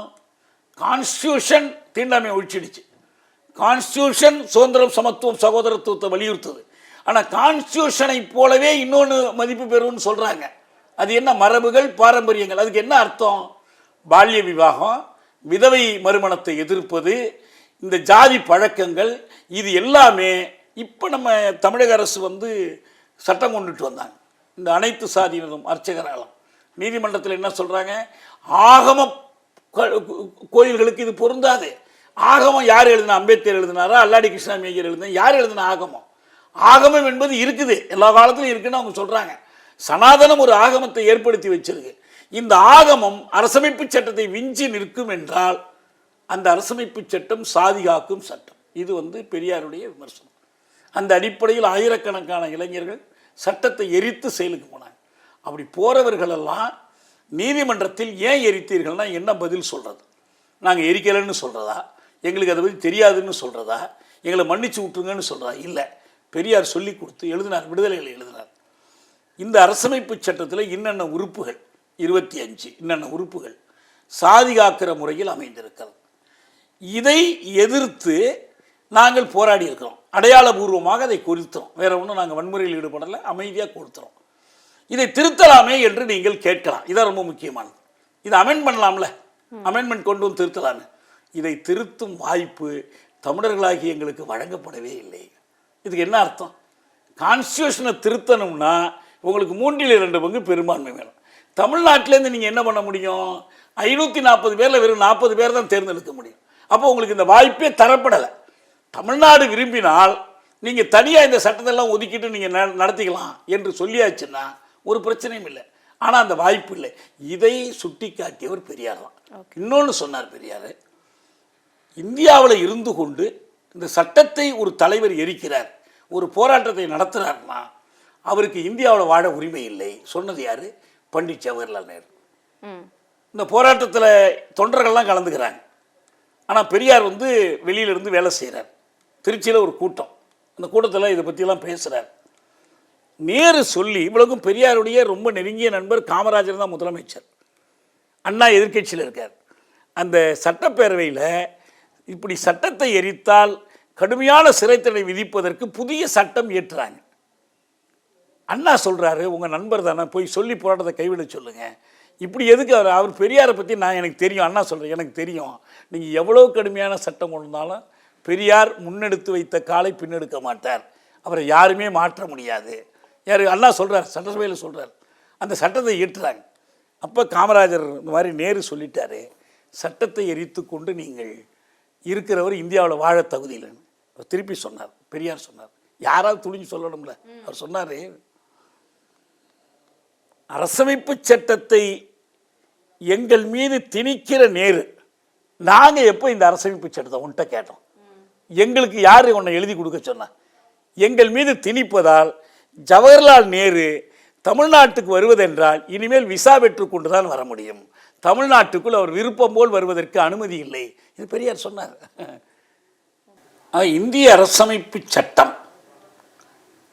கான்ஸ்டியூஷன் தீண்டாமை ஒழிச்சிடுச்சு. கான்ஸ்டியூஷன் சுதந்திரம், சமத்துவம், சகோதரத்துவத்தை வலியுறுத்துது. ஆனால் கான்ஸ்டியூஷனை போலவே இன்னொன்று மதிப்பு பெறும்னு சொல்கிறாங்க. அது என்ன? மரபுகள், பாரம்பரியங்கள். அதுக்கு என்ன அர்த்தம்? பால்ய விவாகம், விதவை மறுமணத்தை எதிர்ப்பது, இந்த ஜாதி பழக்கங்கள், இது எல்லாமே இப்போ நம்ம தமிழக அரசு வந்து சட்டம் கொண்டுட்டு வந்தாங்க. இந்த அனைத்து சாதியினரும் அர்ச்சகராலும் நீதிமன்றத்தில் என்ன சொல்கிறாங்க? ஆகம கோயில்களுக்கு இது பொருந்தாது. ஆகமம் யார் எழுதினா? அம்பேத்கர் எழுதினாரா, அல்லாடி கிருஷ்ணாமி ஐயர் எழுதினா? யார் எழுதின ஆகமம்? ஆகமம் என்பது இருக்குது, எல்லா காலத்திலும் இருக்குன்னு அவங்க சொல்கிறாங்க. சனாதனம் ஒரு ஆகமத்தை ஏற்படுத்தி வச்சிருக்கு. இந்த ஆகமம் அரசமைப்பு சட்டத்தை விஞ்சி நிற்கும் என்றால் அந்த அரசமைப்பு சட்டம் சாதி காக்கும் சட்டம். இது வந்து பெரியாருடைய விமர்சனம். அந்த அடிப்படையில் ஆயிரக்கணக்கான இளைஞர்கள் சட்டத்தை எரித்து செயலுக்கு போனாங்க. அப்படி போகிறவர்களெல்லாம் நீதிமன்றத்தில் ஏன் எரித்தீர்கள்னா என்ன பதில் சொல்கிறது? நாங்கள் எரிக்கலைன்னு சொல்கிறதா, எங்களுக்கு அதை பற்றி தெரியாதுன்னு சொல்கிறதா, எங்களை மன்னிச்சு விட்டுருங்கன்னு சொல்கிறதா? இல்லை, பெரியார் சொல்லி கொடுத்து எழுதினார், விடுதலைகளை எழுதினார். இந்த அரசமைப்பு சட்டத்தில் என்னென்ன உறுப்புகள், 25 என்னென்ன உறுப்புகள் சாதி காக்கிற முறையில் அமைந்திருக்கிறது. இதை எதிர்த்து நாங்கள் போராடி இருக்கிறோம். அடையாளபூர்வமாக அதை கொடுத்துறோம். வேற ஒன்றும் நாங்கள் வன்முறையில் ஈடுபடலை, அமைதியாக கொடுத்துறோம். இதை திருத்தலாமே என்று நீங்கள் கேட்கலாம். இதான் ரொம்ப முக்கியமானது. இதை அமெண்ட் பண்ணலாம்ல, அமெண்ட்மெண்ட் கொண்டு வந்து திருத்தலான்னு. இதை திருத்தும் வாய்ப்பு தமிழர்களாகி எங்களுக்கு வழங்கப்படவே இல்லை. இதுக்கு என்ன அர்த்தம்? கான்ஸ்டியூஷனை திருத்தணும்னா உங்களுக்கு 3/2 பங்கு பெரும்பான்மை வேணும். தமிழ்நாட்டிலேருந்து நீங்கள் என்ன பண்ண முடியும்? 540 பேரில் வெறும் 40 பேர் தான் தேர்ந்தெடுக்க முடியும். அப்போ உங்களுக்கு இந்த வாய்ப்பே தரப்படலை. தமிழ்நாடு விரும்பினால் நீங்கள் தனியாக இந்த சட்டத்தெல்லாம் ஒதுக்கிட்டு நீங்கள் நடத்திக்கலாம் என்று சொல்லியாச்சுன்னா ஒரு பிரச்சனையும் இல்லை. ஆனால் அந்த வாய்ப்பு இல்லை. இதை சுட்டி காட்டியவர் பெரியார் தான். இன்னொன்று சொன்னார் பெரியார், இந்தியாவில் இருந்து கொண்டு இந்த சட்டத்தை ஒரு தலைவர் எரிக்கிறார், ஒரு போராட்டத்தை நடத்துகிறார்னா அவருக்கு இந்தியாவில் வாழ உரிமை இல்லை. சொன்னது யார்? பண்டிட் ஜவஹர்லால் நேரு. இந்த போராட்டத்தில் தொண்டர்கள்லாம் கலந்துக்கிறாங்க. ஆனால் பெரியார் வந்து வெளியிலிருந்து வேலை செய்கிறார். திருச்சியில் ஒரு கூட்டம், அந்த கூட்டத்தில் இதை பற்றியெல்லாம் பேசுகிறார். நேரு சொல்லி இவ்வளவுக்கும் பெரியாருடைய ரொம்ப நெருங்கிய நண்பர் காமராஜர் தான் முதலமைச்சர், அண்ணா எதிர்க்கட்சியில் இருக்கார். அந்த சட்டப்பேரவையில் இப்படி சட்டத்தை எரித்தால் கடுமையான சிறை தண்டனை விதிப்பதற்கு புதிய சட்டம் இயற்றுறாங்க. அண்ணா சொல்கிறாரு, உங்கள் நண்பர் தானே, போய் சொல்லி போராட்டத்தை கைவிட சொல்லுங்கள். இப்படி எதுக்கு அவர் பெரியாரை பற்றி எனக்கு தெரியும், அண்ணா சொல்கிறேன் எனக்கு தெரியும், நீங்கள் எவ்வளோ கடுமையான சட்டம் கொண்டு வந்தாலும் பெரியார் முன்னெடுத்து வைத்த காலை பின்னெடுக்க மாட்டார், அவரை யாருமே மாற்ற முடியாது. யார் அண்ணா சொல்கிறார், சட்டசபையில் சொல்கிறார். அந்த சட்டத்தை ஏற்றுறாங்க. அப்போ காமராஜர் இந்த மாதிரி நேரு சொல்லிட்டாரு, சட்டத்தை எரித்து கொண்டு நீங்கள் இருக்கிறவர் இந்தியாவில் வாழ தகுதி இல்லைன்னு அவர் திருப்பி சொன்னார். பெரியார் சொன்னார், யாராவது துணிஞ்சு சொல்லணும்ல. அவர் சொன்னார், அரசமைப்பு சட்டத்தை எங்கள் மீது திணிக்கிற நேரு, நாங்கள் எப்போ இந்த அரசமைப்பு சட்டத்தை உன்ட்ட கேட்டோம், எங்களுக்கு யார் உன்னை எழுதி கொடுக்க சொன்னா, எங்கள் மீது திணிப்பதால் ஜவஹர்லால் நேரு தமிழ்நாட்டுக்கு வருவதென்றால் இனிமேல் விசா பெற்று கொண்டு தான் வர முடியும், தமிழ்நாட்டுக்குள் அவர் விருப்பம் போல் வருவதற்கு அனுமதி இல்லை, இது பெரியார் சொன்னார். இந்திய அரசமைப்பு சட்டம்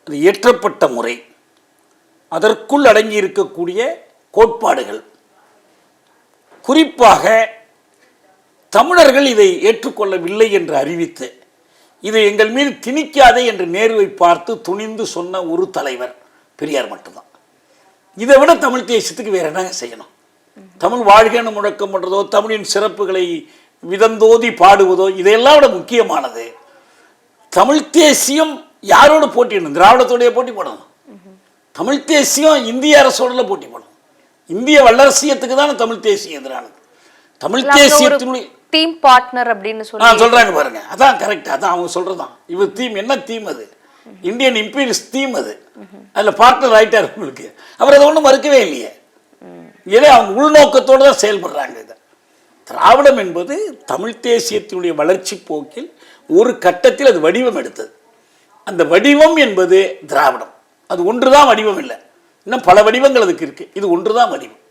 அது இயற்றப்பட்ட முறை, அதற்குள் அடங்கி இருக்கக்கூடிய கோட்பாடுகள், குறிப்பாக தமிழர்கள் இதை ஏற்றுக்கொள்ளவில்லை என்று அறிவித்து இதை எங்கள் மீது திணிக்காதே என்று நேருவை பார்த்து துணிந்து சொன்ன ஒரு தலைவர் பெரியார் மட்டும்தான். இதை விட தமிழ் தேசியத்துக்கு வேற என்னங்க செய்யணும்? தமிழ் வாழ்கைன்னு முழக்கம் பண்ணுறதோ, தமிழின் சிறப்புகளை விதந்தோதி பாடுவதோ, இதையெல்லாம் விட முக்கியமானது தமிழ் தேசியம் யாரோடு போட்டிடணும்? திராவிடத்தோடைய போட்டி போடணும். தமிழ் தேசியம் இந்திய அரசோட போட்டி போடணும். இந்திய வல்லரசியத்துக்கு தானே தமிழ் தேசியம் எதிரானது. தமிழ் தேசியத்தினுடைய டீம் பார்ட்னர் அப்படின்னு சொல்றாங்க பாருங்க, அதான் கரெக்ட், அதான் அவங்க சொல்றதுதான். இவர் தீம் என்ன தீம்? அது இந்தியன் இம்பீரியலிஸ்ட் தீம். அது அதுல பார்ட்னர் ஆயிட்டார் உங்களுக்கு. அவர் அதை ஒன்றும் மறுக்கவே இல்லையே. ஏன்னா அவங்க உள்நோக்கத்தோடு தான் செயல்படுறாங்க. இதை திராவிடம் என்பது தமிழ் தேசியத்தினுடைய வளர்ச்சி போக்கில் ஒரு கட்டத்தில் அது வடிவம் எடுத்தது. அந்த வடிவம் என்பது திராவிடம். அது ஒன்றுதான் வடிவம் இல்லை, இன்னும் பல வடிவங்கள் அதுக்கு இருக்கு. இது ஒன்றுதான் வடிவம்.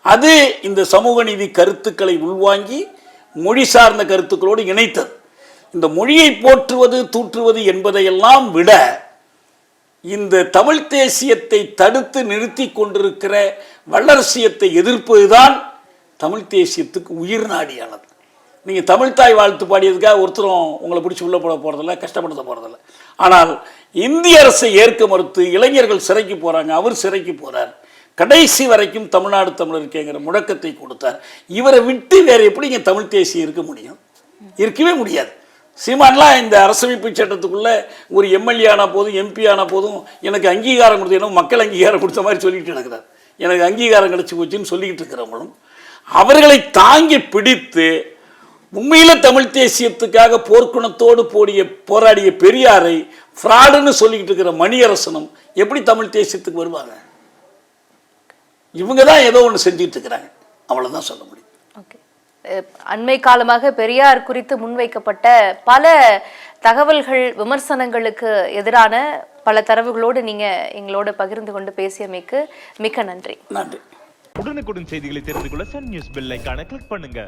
அது இந்த சமூக நீதி கருத்துக்களை உள்வாங்கி மொழி சார்ந்த கருத்துக்களோடு இணைத்தது. இந்த மொழியை போற்றுவது தூற்றுவது என்பதையெல்லாம் விட இந்த தமிழ் தேசியத்தை தடுத்து நிறுத்தி கொண்டிருக்கிற வல்லரசியத்தை எதிர்ப்பதுதான் தமிழ் தேசியத்துக்கு உயிர் நாடியானது. நீங்கள் தமிழ்தாய் வாழ்த்து பாடியதுக்காக ஒருத்தரும் உங்களை பிடிச்சி உள்ளே போட போகிறதில்ல, கஷ்டப்படுத்த போகிறதில்ல. ஆனால் இந்திய அரசை ஏற்க மறுத்து இளைஞர்கள் சிறைக்கு போகிறாங்க, அவர் சிறைக்கு போகிறார், கடைசி வரைக்கும் தமிழ்நாடு தமிழருக்கேங்கிற முழக்கத்தை கொடுத்தார். இவரை விட்டு வேறு எப்படி இங்கே தமிழ் தேசியம் இருக்க முடியும்? இருக்கவே முடியாது. சீமான்லாம் இந்த அரசமைப்பு சட்டத்துக்குள்ளே ஒரு எம்எல்ஏ ஆன போதும் எம்பி ஆன போதும் எனக்கு அங்கீகாரம் கொடுத்து, ஏன்னா மக்கள் அங்கீகாரம் கொடுத்த மாதிரி சொல்லிட்டு இருக்கிறார், எனக்கு அங்கீகாரம் கிடச்சி போச்சுன்னு சொல்லிக்கிட்டு இருக்கிறவங்களும் அவர்களை தாங்கி பிடித்து உண்மையில் தமிழ் தேசியத்துக்காக போர்க்குணத்தோடு போராடிய பெரியாரை ஃப்ராடுன்னு சொல்லிக்கிட்டு இருக்கிற மணியரசனும் எப்படி தமிழ் தேசியத்துக்கு வருவாங்க? இவங்க தான் ஏதோ ஒன்று செஞ்சுட்டு இருக்கிறாங்க, அவ்வளோதான் சொல்ல முடியும். ஓகே, அண்மை காலமாக பெரியார் குறித்து முன்வைக்கப்பட்ட பல தகவல்கள், விமர்சனங்களுக்கு எதிரான பல தரவுகளோடு நீங்க எங்களோட பகிர்ந்து கொண்டு பேசியமைக்கு மிக்க நன்றி. நன்றி. உடனுக்குடன் செய்திகளை தெரிந்து கொள்ள சன் நியூஸ் பெல் ஐகானை கிளிக் பண்ணுங்க.